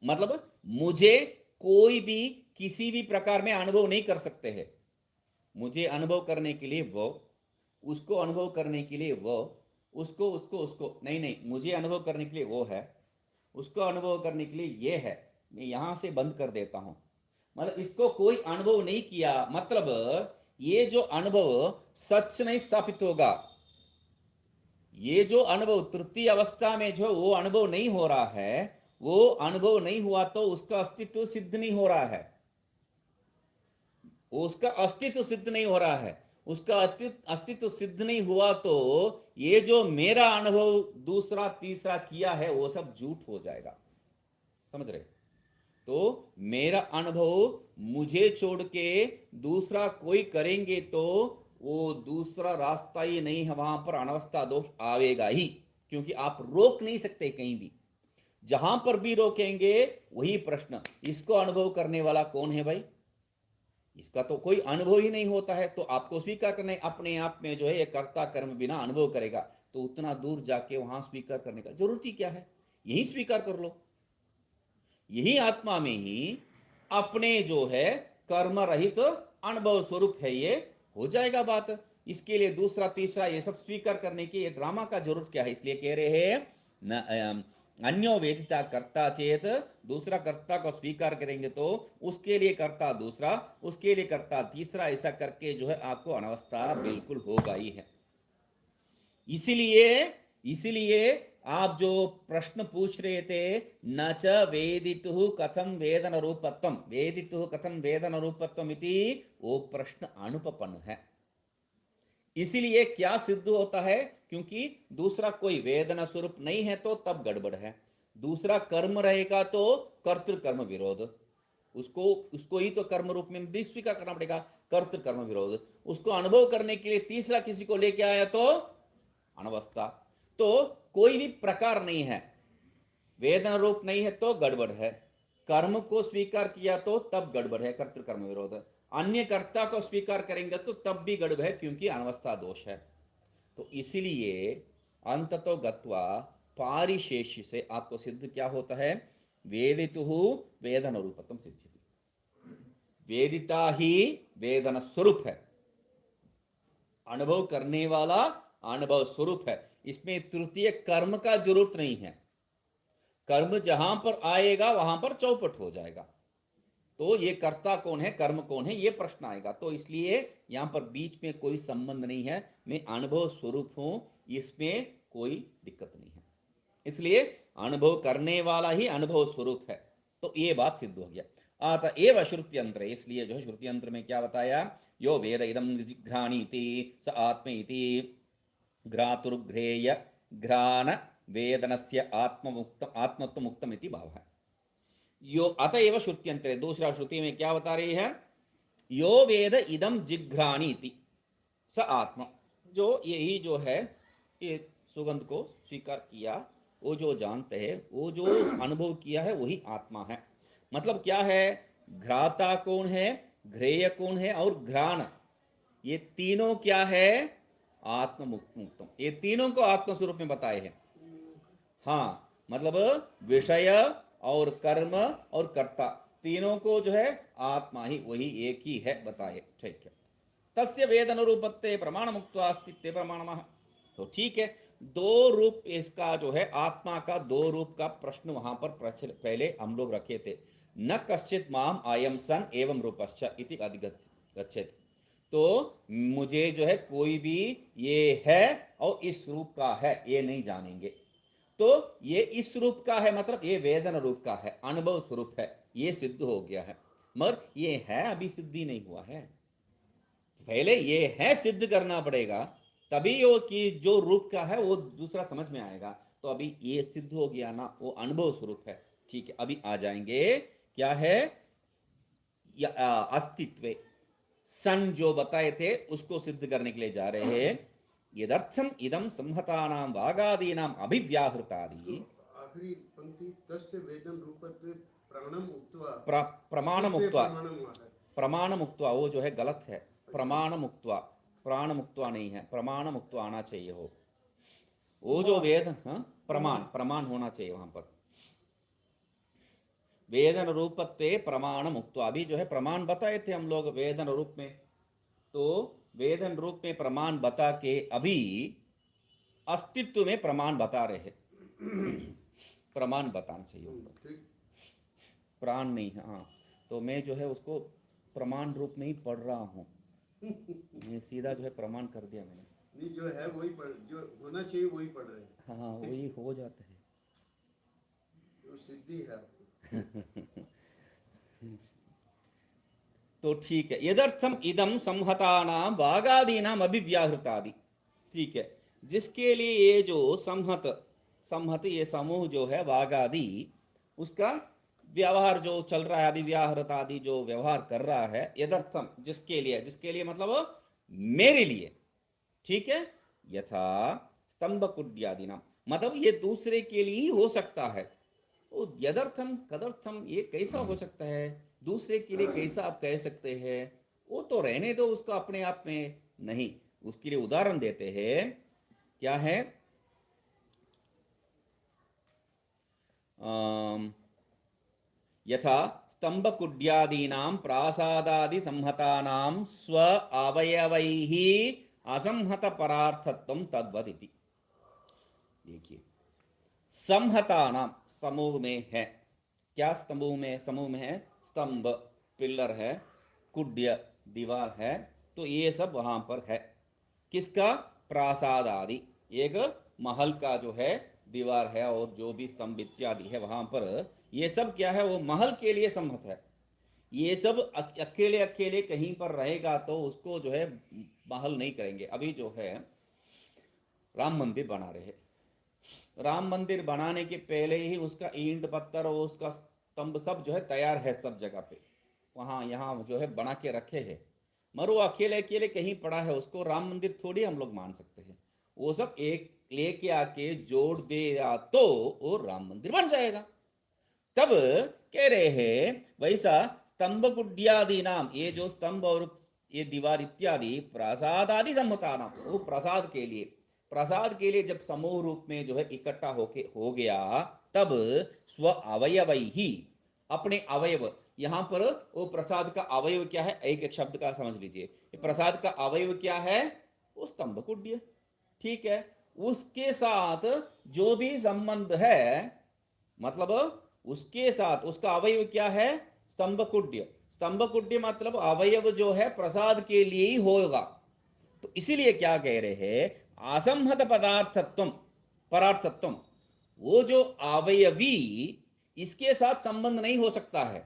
मतलब मुझे कोई भी किसी भी प्रकार में अनुभव नहीं कर सकते हैं। मुझे अनुभव करने के लिए वो, उसको अनुभव करने के लिए वो, उसको उसको उसको नहीं नहीं, मुझे अनुभव करने के लिए वो है, उसको अनुभव करने के लिए ये है। मैं यहां से बंद कर देता हूं। मतलब इसको कोई अनुभव नहीं किया, मतलब ये जो अनुभव सच नहीं स्थापित होगा। ये जो अनुभव तृतीय अवस्था में जो वो अनुभव नहीं हो रहा है, वो अनुभव नहीं हुआ तो उसका अस्तित्व सिद्ध नहीं हो रहा है। उसका अस्तित्व सिद्ध नहीं हो रहा है। उसका अस्तित्व सिद्ध नहीं हुआ तो ये जो मेरा अनुभव दूसरा तीसरा किया है वो सब झूठ हो जाएगा। समझ रहे? तो मेरा अनुभव मुझे छोड़ के दूसरा कोई करेंगे तो वो दूसरा रास्ता ही नहीं है, वहां पर अनवस्था दोष आवेगा ही, क्योंकि आप रोक नहीं सकते कहीं भी। जहां पर भी रोकेंगे वही प्रश्न, इसको अनुभव करने वाला कौन है भाई? इसका तो कोई अनुभव ही नहीं होता है। तो आपको स्वीकार करना है, अपने आप में जो है ये कर्ता कर्म बिना अनुभव करेगा, तो उतना दूर जाके वहां स्वीकार करने का जरूरत ही क्या है? यही स्वीकार कर लो। यही आत्मा में ही अपने जो है कर्म रहित अनुभव स्वरूप है, ये हो जाएगा बात। इसके लिए दूसरा तीसरा ये सब स्वीकार करने की ये ड्रामा का जरूरत क्या है? इसलिए कह रहे हैं न अन्यो वेदिता कर्ता चेत, दूसरा कर्ता को स्वीकार करेंगे तो उसके लिए कर्ता दूसरा, उसके लिए कर्ता तीसरा, ऐसा करके जो है आपको अनवस्था बिल्कुल होगा ही है। इसीलिए आप जो प्रश्न पूछ रहे थे, न च वेदितुः कथम वेदन रूपत्वम, वेदितुः कथम वेदन रूपत्वम इति, वो प्रश्न अनुपपन्न है। इसीलिए क्या सिद्ध होता है? क्योंकि दूसरा कोई वेदना स्वरूप नहीं है तो तब गड़बड़ है। दूसरा कर्म रहेगा तो कर्तृ कर्म विरोध, उसको ही तो कर्म रूप में स्वीकार करना पड़ेगा, कर्तृ कर्म विरोध। उसको अनुभव करने के लिए तीसरा किसी को लेके आया तो अनवस्था। तो कोई भी प्रकार नहीं है, वेदना रूप नहीं है तो गड़बड़ है। कर्म को स्वीकार किया तो तब गड़बड़ है, कर्तृ कर्म विरोध। अन्य कर्ता को स्वीकार करेंगे तो तब भी गड़बड़ है, क्योंकि अनवस्था दोष है। तो इसीलिए अंततो गत्वा पारिशेष्य से आपको सिद्ध क्या होता है? वेदितुः वेदन रूपत्वम सिद्ध्यति। वेदिता ही वेदन स्वरूप है, अनुभव करने वाला अनुभव स्वरूप है। इसमें तृतीय कर्म का जरूरत नहीं है। कर्म जहां पर आएगा वहां पर चौपट हो जाएगा। तो ये कर्ता कौन है, कर्म कौन है, ये प्रश्न आएगा। तो इसलिए यहां पर बीच में कोई संबंध नहीं है, मैं अनुभव स्वरूप हूं, इसमें कोई दिक्कत नहीं है। इसलिए अनुभव करने वाला ही अनुभव स्वरूप है। तो ये बात सिद्ध हो गया। अतएव श्रुत्यंत्र, इसलिए जो है श्रुत्यंत्र में क्या बताया, यो वेद इदम जिघ्राणीति स आत्म इति घ्रातुर्घ्रेय घ्राण वेदनस्य आत्मत्व मुक्तम इति भाव है। यो अतएव श्रुत्यंतरे, दूसरा श्रुति में क्या बता रही है, यो वेद इदम जिघ्राणीति स आत्मा, जो यही जो है ये सुगंध को स्वीकार किया, वो जो जानते हैं, वो जो अनुभव किया है वही आत्मा है। मतलब क्या है, घ्राता कौन है, घ्रेय कौन है और घ्राण, ये तीनों क्या है, आत्म मुक्तम। ये तीनों को आत्म स्वरूप में बताए हैं। हाँ, मतलब विषय और कर्म और कर्ता तीनों को जो है आत्मा ही वही एक ही है बताए। ठीक है। तस्य वेदन रूपत्ते प्रमाण मुक्त्वा अस्तित्व प्रमाणमः। तो ठीक है, दो रूप इसका जो है आत्मा का दो रूप का प्रश्न वहां पर पहले हम लोग रखे थे। न कश्चित माम आयम सन एवं रूपश्च इति अधिगच्छेत्। तो मुझे जो है कोई भी ये है और इस रूप का है ये नहीं जानेंगे। तो ये इस रूप का है मतलब ये वेदन रूप का है, अनुभव स्वरूप है, ये सिद्ध हो गया है। मगर ये है अभी सिद्धि नहीं हुआ है, पहले ये है सिद्ध करना पड़ेगा, तभी वो कि जो रूप का है वो दूसरा समझ में आएगा। तो अभी ये सिद्ध हो गया ना, वो अनुभव स्वरूप है। ठीक है, अभी आ जाएंगे क्या है, अस्तित्व सन जो बताए थे उसको सिद्ध करने के लिए जा रहे हैं। यदर्थम इदम संहतानाम वागादीनाम अभिव्याहृतादि। आखिरी पंक्ति तस्य वेदन रूपत्वे प्राणम उक्त्वा, प्रमाणम उक्त्वा, है। प्रमाणम उक्त्वा वो जो है गलत है, प्रमाणम उक्त्वा, प्राण मुक्त्वा नहीं है, प्रमाण मुक्त्वा आना चाहिए हो। वो जो वेद, हाँ, प्रमाण होना चाहिए वहां पर। वेदन रूपत्वे प्रमाण मुक्त्वा, अभी जो है प्रमाण बताए थे हम लोग वेदन रूप में। तो वेदन रूप में प्रमाण बता के अभी अस्तित्व में प्रमाण बता रहे हैं। प्रमाण बताना चाहिए, प्राण नहीं है। हाँ, तो मैं जो है उसको प्रमाण रूप में ही पढ़ रहा हूँ, मैं सीधा जो है प्रमाण कर दिया मैंने। नहीं, जो है वही पढ़, जो होना चाहिए वही पढ़ रहे हैं। हाँ, वही हो जाता है, तो सिद्धि है। तो ठीक है, यदर्थम इदम संहतानाम वागादीनाम अभिव्याहृतादि। ठीक है, जिसके लिए ये जो संहत ये समूह जो है वागादि, उसका व्यवहार जो चल रहा है, अभिव्याहृत आदि जो व्यवहार कर रहा है, यदर्थम जिसके लिए मतलब मेरे लिए। ठीक है, यथा स्तंभ कुड्यादि नाम, मतलब ये दूसरे के लिए ही हो सकता है। वो यदर्थम कदर्थम ये कैसा हो सकता है, दूसरे के लिए कैसा आप कह सकते हैं, वो तो रहने दो उसका अपने आप में नहीं। उसके लिए उदाहरण देते हैं, क्या है, यथा स्तंभ कुड्यादीनां प्रासादादि संहतानां स्व अवयवैः असंहत परार्थत्वं तद्वदिति। देखिए, संहतानां समूह में है, क्या समूह में है, स्तंभ पिलर है, कुड्य दीवार है, तो ये सब वहां पर है। किसका, प्रासाद आदि, एक महल का जो है दीवार है और जो भी स्तंभ इत्यादि है वहां पर, ये सब क्या है, वो महल के लिए संहत है। ये सब अकेले कहीं पर रहेगा तो उसको जो है महल नहीं करेंगे। अभी जो है राम मंदिर बना रहे हैं, राम मंदिर बनाने के पहले ही उसका ईंट पत्थर और उसका स्तंभ सब जो है तैयार है, सब जगह पे वहाँ यहाँ जो है बना के रखे हैं। मगर वो अकेले कहीं पड़ा है, उसको राम मंदिर थोड़ी हम लोग मान सकते हैं। वो सब एक लेके आके जोड़ देगा तो वो राम मंदिर बन जाएगा। तब कह रहे हैं वैसा स्तंभ कुड्यादि नाम, ये जो स्तंभ और ये दीवार इत्यादि प्रासाद आदि संहता नाम, वो प्रसाद के लिए जब समूह रूप में जो है इकट्ठा हो गया, तब स्व अवयव ही, अपने अवयव, यहां पर वो प्रसाद का अवयव क्या है, एक शब्द का समझ लीजिए, प्रसाद का अवयव क्या है, वो स्तंभकुड्य, ठीक है। उसके साथ जो भी संबंध है, मतलब उसके साथ उसका अवयव क्या है, स्तंभकुड्य। स्तंभकुड्य मतलब अवयव जो है प्रसाद के लिए ही होगा। तो इसीलिए क्या कह रहे हैं, असंहत पदार्थत्व परार्थत्व, वो जो अवयवी इसके साथ संबंध नहीं हो सकता है।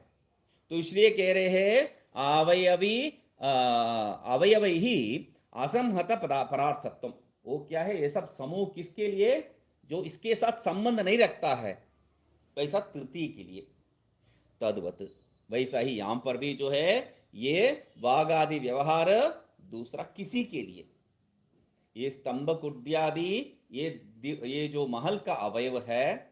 तो इसलिए कह रहे हैं अवयवी अवयव ही असंहत परार्थत्व। वो क्या है, ये सब समूह किसके लिए, जो इसके साथ संबंध नहीं रखता है, वैसा तृतीय के लिए। तद्वत वैसा ही यहां पर भी जो है ये वाग आदि व्यवहार दूसरा किसी के लिए, ये स्तंभ कुड्यादि ये जो महल का अवयव है,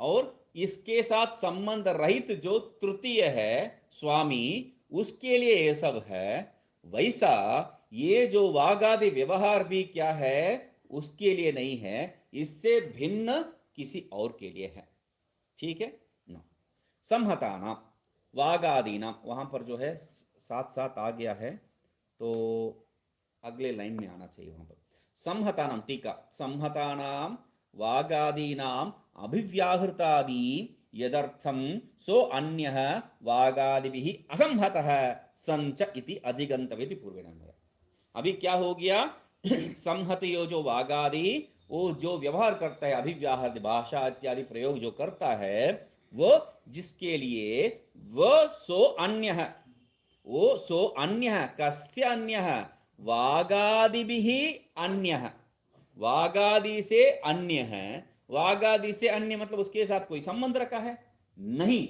और इसके साथ संबंध रहित जो तृतीय है स्वामी, उसके लिए ये सब है। वैसा ये जो वाग आदि व्यवहार भी क्या है, उसके लिए नहीं है, इससे भिन्न किसी और के लिए है, ठीक है ना। संहता नाम वाग आदि नाम, वहां पर जो है साथ साथ आ गया है, तो अगले लाइन में आना चाहिए वहां पर। संहता नाम टीका, संहता नाम वागादीनाम अभिव्याहृतादि यदर्थम सो अन्यः वागादिभिः असंहतः संच इति अधिगंतव्यति पूर्वेण। अभी क्या हो गया, संहत यो जो वागादि, वो जो व्यवहार करता है, अभिव्याहृत भाषा इत्यादि प्रयोग जो करता है, वो जिसके लिए वो सो अन्य, वो सो अन्य, कस्य अन्य, वागादिभिः अन्य, वागादि से अन्य है। वागादि से अन्य मतलब उसके साथ कोई संबंध रखा है नहीं,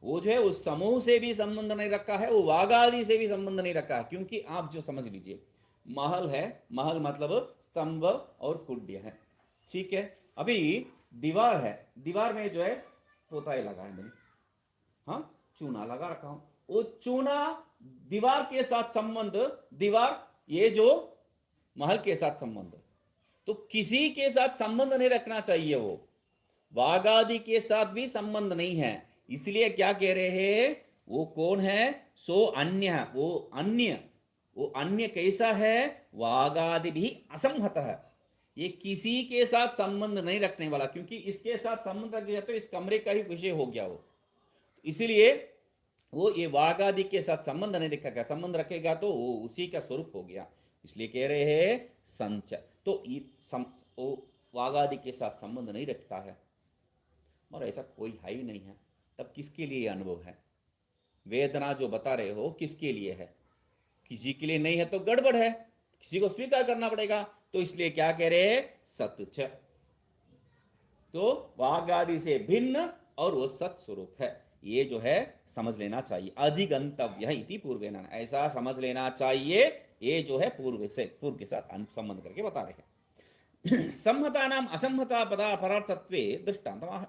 वो जो है उस समूह से भी संबंध नहीं रखा है, वो वागादि से भी संबंध नहीं रखा है। क्योंकि आप जो समझ लीजिए, महल है, महल मतलब स्तंभ और कुड्य है, ठीक है। अभी दीवार है, दीवार में जो है पोताई लगा है मैंने, हाँ चूना लगा रखा हूं, वो चूना दीवार के साथ संबंध, दीवार ये जो महल के साथ संबंध, तो किसी के साथ संबंध नहीं रखना चाहिए, वो वागादि के साथ भी संबंध नहीं है। इसलिए क्या कह रहे हैं, वो कौन है, सो अन्य, वो अन्य कैसा है, वागादि भी असंहत है, ये किसी के साथ संबंध नहीं रखने वाला। क्योंकि इसके साथ संबंध रख दिया तो इस कमरे का ही विषय हो गया वो, इसीलिए वो ये वागादि के साथ संबंध नहीं रखेगा, संबंध रखेगा तो वो उसी का स्वरूप हो गया। इसलिए कह रहे हैं संच, तो वो वागादि के साथ संबंध नहीं रखता है, और ऐसा कोई है ही नहीं है, तब किसके लिए अनुभव है, वेदना जो बता रहे हो किसके लिए है, किसी के लिए नहीं है तो गड़बड़ है, किसी को स्वीकार करना पड़ेगा। तो इसलिए क्या कह रहे हैं, सत्च, तो वागादि से भिन्न और वो सत स्वरूप है, ये जो है समझ लेना चाहिए। अधिगंतव्य इति पूर्वेण, ऐसा समझ लेना चाहिए, ये जो है पूर्व के साथ संबंध करके बता रहे हैं। संहता नाम असंहता पदा परार्थत्वे दृष्टांतमाह,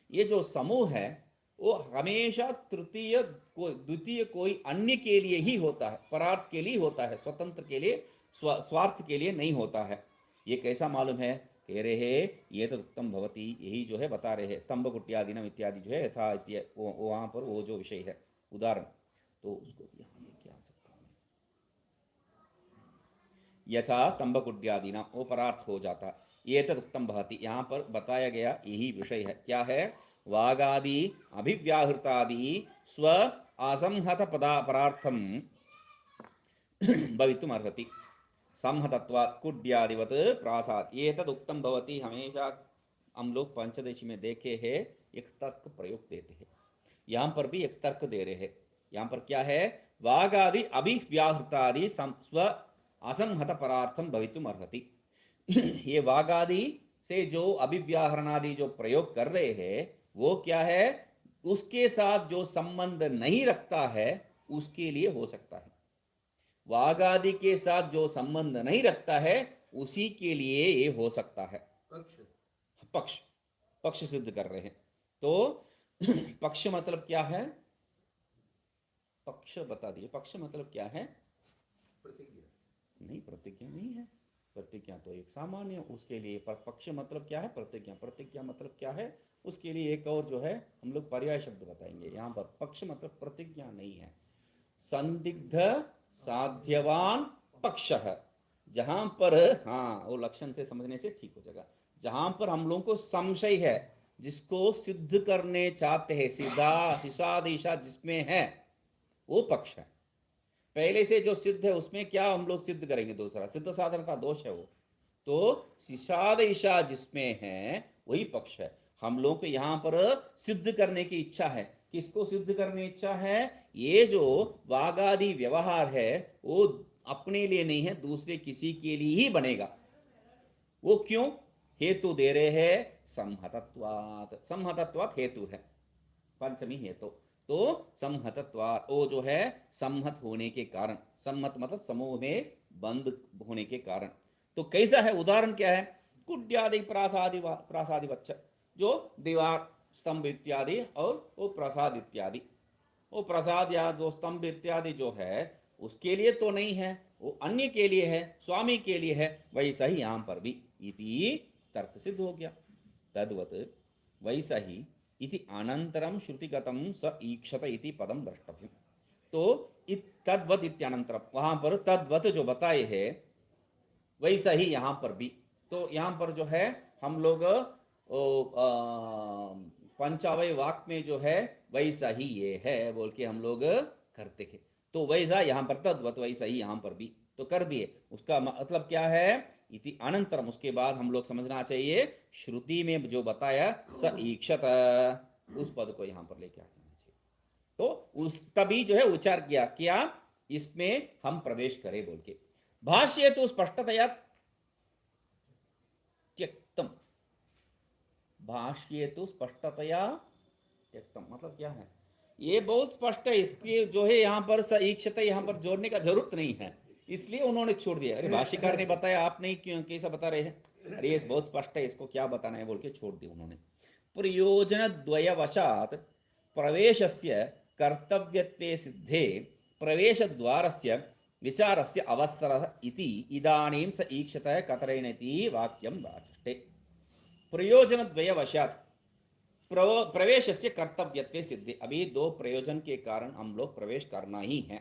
ये जो समूह है वो हमेशा तृतीय द्वितीय कोई अन्य के लिए ही होता है, परार्थ के लिए होता है, स्वतंत्र के लिए स्वार्थ के लिए नहीं होता है। ये कैसा मालूम है, कह रहे हैं ये तो उत्तम भवती, यही जो है बता रहे हैं, स्तंभ कुट्यादिनम इत्यादि जो है यथा वहां पर वो जो विषय है उदाहरण, तो उसको यहाँ लेके आ सकता हूँ, यथा स्तंभ कुट्यादिनम वो परार्थ हो जाता, ये तो उत्तम भवती, यहाँ पर बताया गया यही विषय है। क्या है, वागादि अभिव्याहृतादि स्व असंहत परार्थम भवितुम अर्हति, संहतत्वात् कुड्यादिवत प्रासाद, ये तद उत्तम भवती। हमेशा हम लोग पंचदशी में देखे हैं, एक तर्क प्रयोग देते हैं, यहाँ पर भी एक तर्क दे रहे हैं। यहाँ पर क्या है, वागादि अभिव्याहृतादि स्व असंहत परार्थम भवितुम अर्हति। ये वागादि से जो अभिव्याहरणादि जो प्रयोग कर रहे हैं, वो क्या है, उसके साथ जो संबंध नहीं रखता है उसके लिए हो सकता है। वागादि के साथ जो संबंध नहीं रखता है उसी के लिए ये हो सकता है। पक्ष, पक्ष सिद्ध कर रहे हैं। तो पक्ष मतलब क्या है, पक्ष बता दिए, पक्ष मतलब क्या है, प्रतिज्ञा नहीं, प्रतिज्ञा नहीं है, प्रतिज्ञा तो एक सामान्य, उसके लिए पक्ष मतलब क्या है, प्रतिज्ञा, प्रतिज्ञा मतलब क्या है, उसके लिए एक और जो है हम लोग पर्याय शब्द बताएंगे। यहाँ पर पक्ष मतलब प्रतिज्ञा नहीं है, संदिग्ध साध्यवान पक्ष है, जहां पर, हाँ वो लक्षण से समझने से ठीक हो जाएगा। जहां पर हम लोगों को संशय है, जिसको सिद्ध करने चाहते हैं, सीधा शिशादिशा जिसमें है वो पक्ष है। पहले से जो सिद्ध है उसमें क्या हम लोग सिद्ध करेंगे, दूसरा सिद्ध साधन का दोष है वो। तो शिशाद ईशा जिसमें है वही पक्ष है। हम लोग को यहां पर सिद्ध करने की इच्छा है। किसको सिद्ध करने की इच्छा है? ये जो वागादि व्यवहार है वो अपने लिए नहीं है, दूसरे किसी के लिए ही बनेगा। वो क्यों? हेतु दे रहे हैं संहतत्वात्। संहतत्वात् हेतु है, पंचमी हेतु। तो संहतत्वात् वो जो है संहत होने के कारण, संहत मतलब समूह में बंद होने के कारण। तो कैसा है? उदाहरण क्या है? कुड्यादि प्रासादि वच्च, जो दीवार स्तंभ इत्यादि और वो प्रसाद इत्यादि। वो प्रसाद या जो स्तंभ इत्यादि जो है उसके लिए तो नहीं है, वो अन्य के लिए है, स्वामी के लिए है। वैसा ही यहां पर भी इति तर्क सिद्ध हो गया। तद्वत वैसा ही इति अनंतरम श्रुतिगतम स ईक्षत इति पदम द्रष्टव्यम। तो तद्वत इत्यनंतरम, वहां पर तद्वत जो बताए है वैसा ही यहां पर भी। तो यहां पर जो है हम लोग पंचावय वाक में जो है वैसा ही ये है बोल के हम लोग करते हैं। तो वैसा यहां पर तद्वत वैसा ही यहां पर भी तो कर दिए। उसका मतलब क्या है? इति अनंतरम, उसके बाद हम लोग समझना चाहिए श्रुति में जो बताया स ईक्षत, उस पद को यहां पर लेके आ जाना चाहिए। तो उस तभी जो है उच्चार किया क्या इसमें हम प्रवेश करें बोल के। भाष्य तो स्पष्टतया त्यक्तम, भाष्य तो स्पष्टतया त्यक्तम मतलब क्या है? ये बहुत स्पष्ट है, इसके जो है यहाँ पर स ईक्षत यहाँ पर जोड़ने का जरूरत नहीं है, इसलिए उन्होंने छोड़ दिया। अरे भाष्यकार ने बताया, आप नहीं क्यों कैसा बता रहे हैं? अरे ये बहुत स्पष्ट है, इसको क्या बताना है बोल के छोड़ दिया उन्होंने। प्रयोजन द्वयवशात् प्रवेशस्य कर्तव्यत्वे सिद्धे प्रवेश द्वारस्य विचारस्य अवसरः इति इदानीं स ईक्षतः कतरेणेति वाक्यं वाचष्टे। प्रयोजन द्वयवशात् प्रवेश से कर्तव्यत्वे सिद्धि, अभी दो प्रयोजन के कारण हम लोग प्रवेश करना ही है,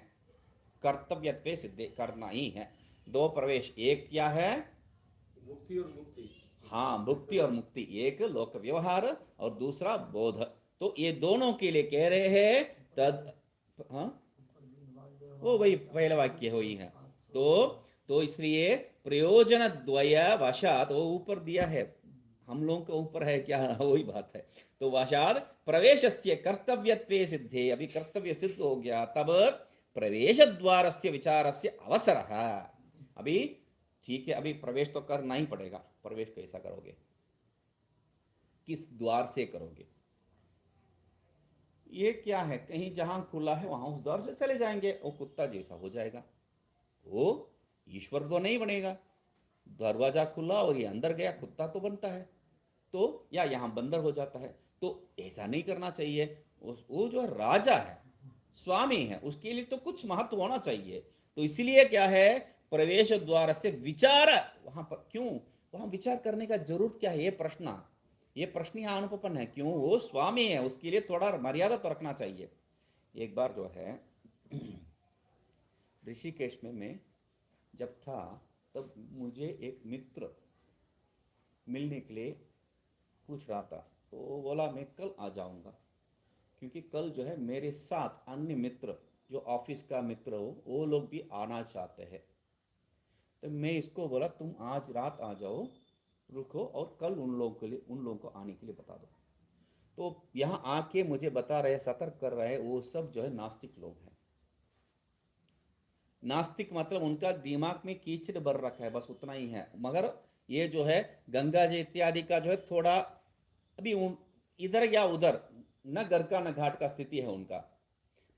कर्तव्यत्वे सिद्धि करना ही है। दो प्रवेश, एक क्या है? मुक्ति और मुक्ति। हाँ, मुक्ति और मुक्ति, एक लोक व्यवहार और दूसरा बोध। तो ये दोनों के लिए कह रहे हैं तद, हाँ वो वही पहला वाक्य हो ही है। तो इसलिए प्रयोजन द्वय वशात, वो ऊपर दिया है, हम लोगों के ऊपर है क्या, वही बात है। तो वशाद प्रवेशस्य कर्तव्यत्वे सिद्धे, अभी कर्तव्य सिद्ध हो गया, तब प्रवेश द्वारस्य विचारस्य अवसरः। अभी ठीक है, अभी प्रवेश तो करना ही पड़ेगा। प्रवेश कैसा करोगे, किस द्वार से करोगे? ये क्या है, कहीं जहां खुला है वहां उस द्वार से चले जाएंगे, वो कुत्ता जैसा हो जाएगा, वो ईश्वर तो नहीं बनेगा। दरवाजा खुला और ये अंदर गया, कुत्ता तो बनता है, तो या यहां बंदर हो जाता है। तो ऐसा नहीं करना चाहिए। वो जो राजा है, स्वामी है, उसके लिए तो कुछ महत्व होना चाहिए। तो इसलिए क्या है, प्रवेश द्वार से विचार, वहां पर क्यों, वहां विचार करने का जरूरत क्या है? ये प्रश्न यहाँ अनुपन्न है। क्यों? वो स्वामी है, उसके लिए थोड़ा मर्यादा तो रखना चाहिए। एक बार जो है ऋषिकेश में मैं जब था, तब मुझे एक मित्र मिलने के लिए पूछ रहा था, तो वो बोला मैं कल आ जाऊंगा, क्योंकि कल जो है मेरे साथ अन्य मित्र जो ऑफिस का मित्र हो वो लोग भी आना चाहते हैं। तो मैं इसको बोला तुम आज रात आ जाओ, रुको, और कल उन लोगों को आने के लिए बता दो। तो यहाँ आके मुझे बता रहे, सतर्क कर रहे, वो सब जो है नास्तिक लोग हैं। नास्तिक मतलब उनका दिमाग में कीचड़ भर रखा है, बस उतना ही है। मगर ये जो है गंगा जी इत्यादि का जो है थोड़ा अभी इधर या उधर, न घर का न घाट का स्थिति है उनका।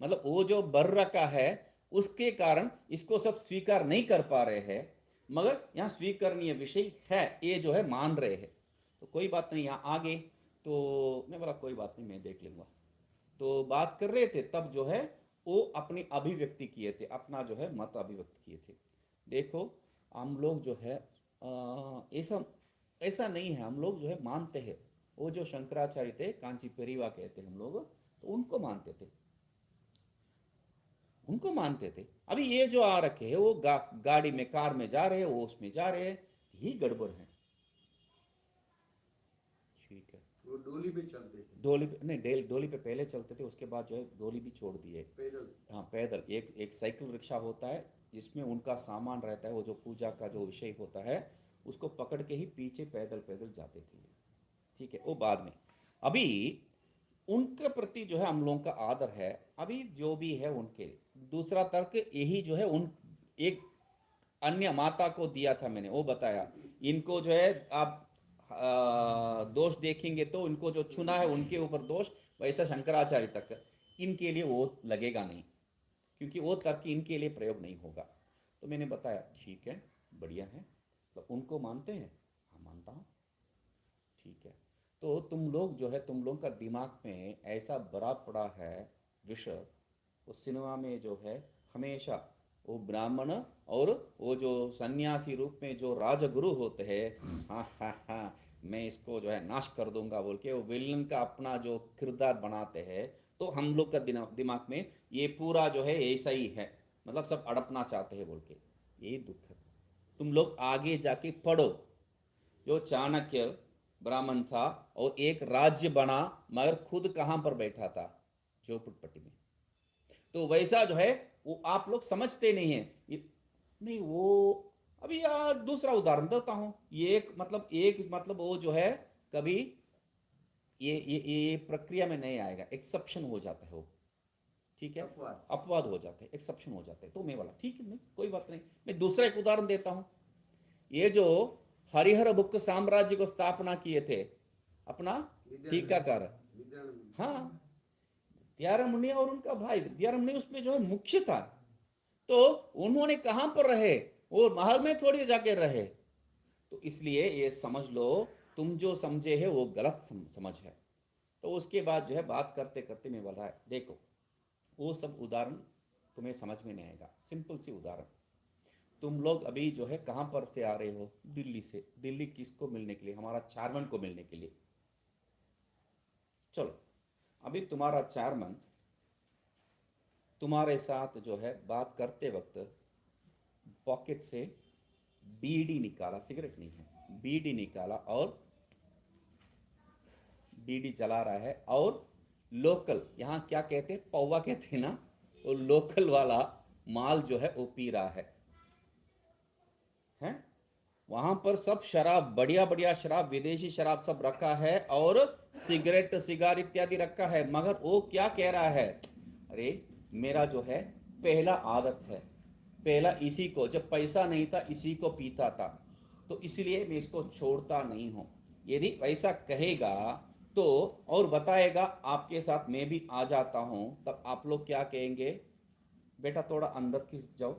मतलब वो जो भर रखा है उसके कारण इसको सब स्वीकार नहीं कर पा रहे हैं, मगर यहाँ स्वीकरणीय विषय है, ये जो है मान रहे हैं। तो कोई बात नहीं, यहाँ आगे तो मैं बोला कोई बात नहीं, मैं देख लूँगा। तो बात कर रहे थे, तब जो है वो अपनी अभिव्यक्ति किए थे, अपना जो है मत अभिव्यक्त किए थे। देखो हम लोग जो है ऐसा ऐसा नहीं है, हम लोग जो है मानते हैं, वो जो शंकराचार्य थे, कांची पेरीवा कहते हैं हम लोग, तो उनको मानते थे। उनको मानते थे। अभी ये जो आ रखे हैं वो गाड़ी में कार में जा रहे हैं, वो उसमें जा रहे हैं, यही गड़बड़ है। ठीक है, वो डोली पे चलते थे, डोली पे नहीं, डोली पे पहले चलते थे, उसके बाद जो है डोली भी छोड़ दिए। पैदल। हाँ पैदल, एक एक साइकिल रिक्शा होता है जिसमें उनका सामान रहता है, वो जो पूजा का जो विषय होता है उसको पकड़ के ही पीछे पैदल पैदल जाते थे। ठीक है, वो बाद में। अभी उनके प्रति जो है हम लोगों का आदर है। अभी जो भी है उनके, दूसरा तर्क यही जो है, उन एक अन्य माता को दिया था मैंने, वो बताया इनको जो है आप दोष देखेंगे तो इनको जो चुना है उनके ऊपर दोष, वैसा शंकराचार्य तक इनके लिए वो लगेगा नहीं, क्योंकि वो तर्क इनके लिए प्रयोग नहीं होगा। तो मैंने बताया ठीक है, बढ़िया है, तो उनको मानते हैं, हाँ मानता हूँ। ठीक है, तो तुम लोग जो है, तुम लोग का दिमाग में ऐसा भरा पड़ा है विषय, वो सिनेमा में जो है हमेशा वो ब्राह्मण और वो जो सन्यासी रूप में जो राजगुरु होते हैं, हाँ हाँ हाँ मैं इसको जो है नाश कर दूंगा बोल के वो विलन का अपना जो किरदार बनाते हैं, तो हम लोग का दिमाग में ये पूरा जो है ऐसा ही है, मतलब सब अड़पना चाहते हैं बोल के। यही दुख है। तुम लोग आगे जाके पढ़ो, जो चाणक्य ब्राह्मण था और एक राज्य बना, मगर खुद कहाँ पर बैठा था, झोपड़पट्टी में। तो वैसा जो है वो आप लोग समझते नहीं है नहीं वो। अभी यार दूसरा उदाहरण देता हूं, ये एक मतलब वो जो है कभी ये प्रक्रिया में नहीं आएगा, एक्सेप्शन हो जाता है वो। ठीक है, अपवाद। अपवाद हो जाते हैं, एक्सेप्शन हो जाते हैं, तो मैं बोला ठीक है, नहीं कोई बात नहीं। मैं दूसरा एक उदाहरण देता हूं, ये जो हरिहर बुक साम्राज्य को स्थापना किए थे अपना टीकाकार, विद्यानंद। हाँ विद्यारण्य और उनका भाई विद्यारण्य उसमें जो है मुख्य था। तो उन्होंने कहां पर रहे, वो महल में थोड़ी जाके रहे। तो इसलिए ये समझ लो, तुम जो समझे है वो गलत समझ है। तो उसके बाद जो है बात करते करते मैं बोला है देखो, वो सब उदाहरण तुम्हें समझ में नहीं आएगा। सिंपल सी उदाहरण, तुम लोग अभी जो है कहां पर से आ रहे हो, दिल्ली से। दिल्ली किसको मिलने के लिए, हमारा चेयरमैन को मिलने के लिए। चलो, अभी तुम्हारा चेयरमैन तुम्हारे साथ जो है बात करते वक्त पॉकेट से बीड़ी निकाला, सिगरेट नहीं है, बीड़ी निकाला और बीड़ी जला रहा है, और लोकल, यहाँ क्या कहते हैं, पौवा कहते हैं ना, वो लोकल वाला माल जो है वो पी रहा है। वहां पर सब शराब, बढ़िया बढ़िया शराब, विदेशी शराब सब रखा है, और सिगरेट सिगार इत्यादि रखा है, मगर वो क्या कह रहा है, अरे मेरा जो है पहला आदत है, पहला इसी को, जब पैसा नहीं था इसी को पीता था, तो इसलिए मैं इसको छोड़ता नहीं हूं। यदि वैसा कहेगा तो, और बताएगा आपके साथ मैं भी आ जाता हूं, तब आप लोग क्या कहेंगे, बेटा थोड़ा अंदर खिसक जाओ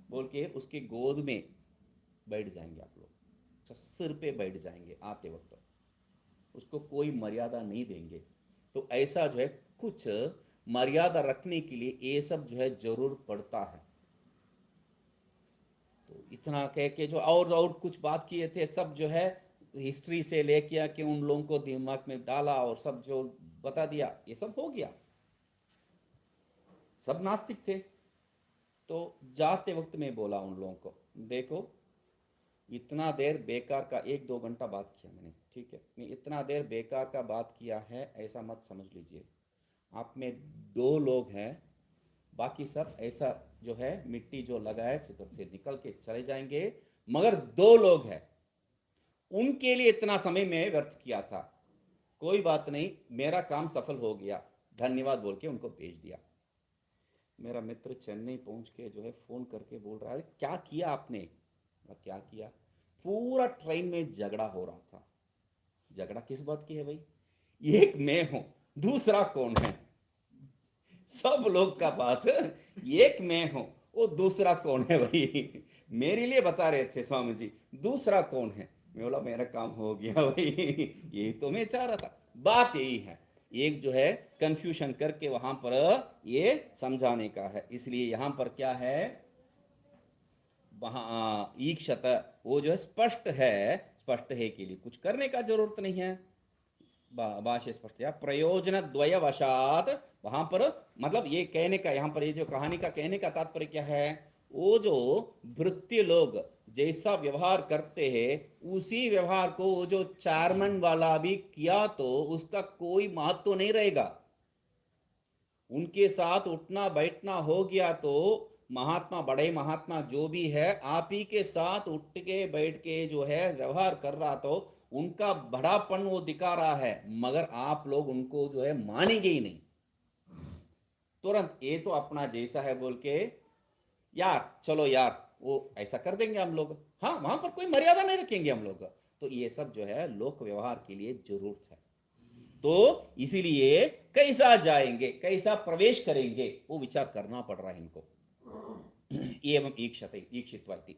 बोल के उसके गोद में बैठ जाएंगे आप लोग, अच्छा सिर पे बैठ जाएंगे आते वक्त, उसको कोई मर्यादा नहीं देंगे। तो ऐसा जो है कुछ मर्यादा रखने के लिए ये सब जो है जरूर पड़ता है। तो इतना कह के जो और कुछ बात किए थे, सब जो है हिस्ट्री से लेके कि उन लोगों को दिमाग में डाला और सब जो बता दिया, ये सब हो गया। सब नास्तिक थे। तो जाते वक्त में बोला उन लोगों को, देखो इतना देर बेकार का 1-2 घंटा बात किया मैंने, ठीक है, मैं इतना देर बेकार का बात किया है ऐसा मत समझ लीजिए। आप में 2 लोग हैं, बाकी सब ऐसा जो है मिट्टी जो लगा है चित्र से निकल के चले जाएंगे, मगर 2 लोग हैं, उनके लिए इतना समय मैं व्यर्थ किया था। कोई बात नहीं, मेरा काम सफल हो गया, धन्यवाद बोल के उनको भेज दिया। मेरा मित्र चेन्नई पहुंच के जो है फोन करके बोल रहा है, क्या किया आपने? क्या किया? पूरा ट्रेन में झगड़ा हो रहा था। झगड़ा किस बात की है भाई? एक मैं हूं, दूसरा कौन है? सब लोग का बात, एक मैं हूं, वो दूसरा कौन है भाई? मेरे लिए बता रहे थे स्वामी जी, दूसरा कौन है? मैं बोला मेरा काम हो गया भाई, यही तो मैं चाह रहा था। बात यही है, एक जो है कंफ्यूजन करके वहां पर ये समझाने का है। इसलिए यहां पर क्या है, वहां ईक्षत, वो जो है स्पष्ट है, स्पष्ट है के लिए कुछ करने का जरूरत नहीं है। भाष्य स्पष्ट किया, प्रयोजन द्वय वशात, वहां पर मतलब ये कहने का, यहाँ पर ये जो कहानी का कहने का तात्पर्य क्या है, वो जो भृत्य लोग जैसा व्यवहार करते हैं उसी व्यवहार को वो जो चारमन वाला भी किया तो उसका कोई महत्व तो नहीं रहेगा। उनके साथ उठना बैठना हो गया तो महात्मा, बड़े महात्मा जो भी है आप ही के साथ उठ के बैठ के जो है व्यवहार कर रहा, तो उनका बड़ापन वो दिखा रहा है, मगर आप लोग उनको जो है मानेंगे ही नहीं। तुरंत ये तो अपना जैसा है बोल के यार चलो यार वो ऐसा कर देंगे हम लोग, हाँ वहां पर कोई मर्यादा नहीं रखेंगे हम लोग। तो ये सब जो है लोक व्यवहार के लिए जरूरत है। तो इसीलिए कैसा जाएंगे, कैसा प्रवेश करेंगे, वो विचार करना पड़ रहा है इनको। एवं ईक्षते ईक्षित्वा इति,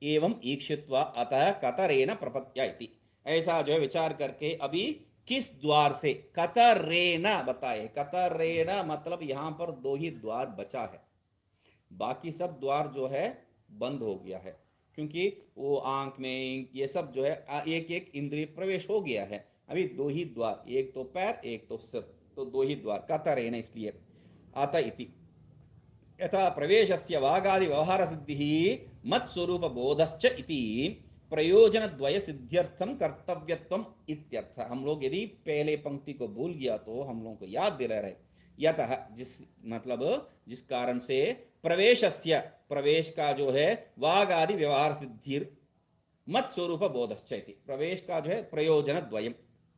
एवं ईक्षित्वा अतः कतरेण प्रपत्या इति, ऐसा जो है विचार करके अभी किस द्वार से, कतरेण बताए, कतरेण मतलब यहां पर दो ही द्वार बचा है, बाकी सब द्वार जो है बंद हो गया है, क्योंकि वो आंख में ये सब जो है एक एक इंद्रिय प्रवेश हो गया है। अभी दो ही द्वार, एक तो पैर एक तो सिर, तो दो ही द्वार कतरेण, इसलिए अत इति यथा प्रवेशस्य वागादि व्यवहार सिद्धि मत्स्वरूप बोधश्च इति प्रयोजन द्वय सिद्ध्यर्थम कर्तव्यत्वम इत्यर्थ। हम लोग यदि पहले पंक्ति को भूल गया तो हम लोगों को याद दिला रहे, यतः जिस मतलब जिस कारण से प्रवेशस्य प्रवेश का जो है वागादि व्यवहार सिद्धिर मत स्वरूप बोधश्च इति, प्रवेश का जो है प्रयोजन द्वयम,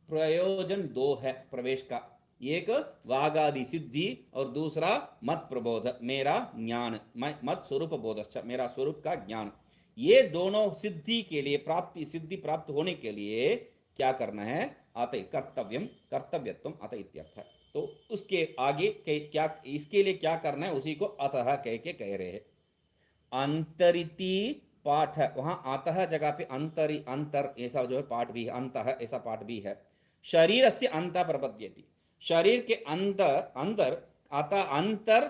प्रयोजन दो है प्रवेश का, एक वागादि सिद्धि और दूसरा मत प्रबोध, मेरा ज्ञान, मत स्वरूप बोधश्च, मेरा स्वरूप का ज्ञान। ये दोनों सिद्धि के लिए, प्राप्ति सिद्धि प्राप्त होने के लिए क्या करना है, अतः कर्तव्यम कर्तव्यत्वम अतः इत्यर्थ। तो उसके आगे क्या, इसके लिए क्या करना है उसी को अतः कह के कह रहे हैं। अंतरिति पाठ, वहां अतः जगह पे अंतरि, अंतर ऐसा जो है पाठ भी है, अंतः ऐसा पाठ भी है। शरीर से अंत प्रपद्यति, शरीर के अंदर, अंदर अतः अंतर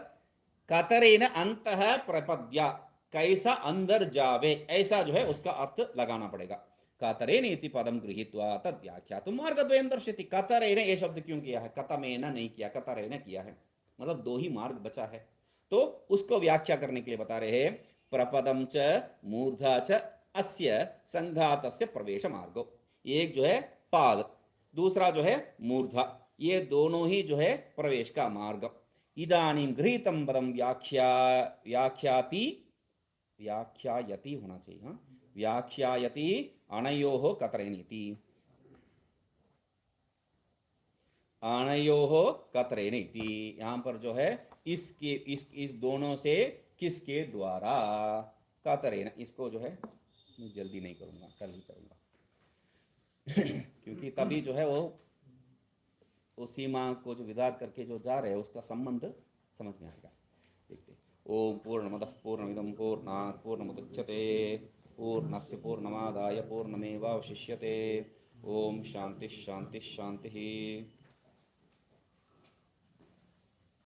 कतरेन अंतः प्रपद्या, कैसा अंदर जावे, ऐसा जो है उसका अर्थ लगाना पड़ेगा। कतरेन इति पदम गृहीत्वा तद व्याख्यातुं मार्गद्वयं दर्शयति। कतरेन ये शब्द क्यों किया है, कतमेन नहीं किया, कतरेन किया है, मतलब दो ही मार्ग बचा है, तो उसको व्याख्या करने के लिए बता रहे हैं। प्रपदम च मूर्धा च अस्य संघातस्य प्रवेश मार्गो, एक जो है पाद, दूसरा जो है मूर्धा, ये दोनों ही जो है प्रवेश का मार्ग। इदानीं गृहीतं पदम व्याख्याति, व्याख्यायति होना चाहिए, हाँ, व्याख्यायति अनयोः कतरेनीति, अनयोः कतरेनीति, यहाँ पर जो है इसके इस दोनों से किसके द्वारा, कतरेन, इसको जो है मैं जल्दी नहीं करूँगा, कल ही करूँगा क्योंकि तभी जो है वो सीमा को जो विदार करके जो जा रहे हैं उसका संबंध समझ में आएगा। देखते, ओम पूर्णमदः पूर्णमिदं पूर्णात् पूर्णमुदच्यते पूर्णस्य पूर्णमादाय पूर्णमेवावशिष्यते। ओम शांति शांति शांति।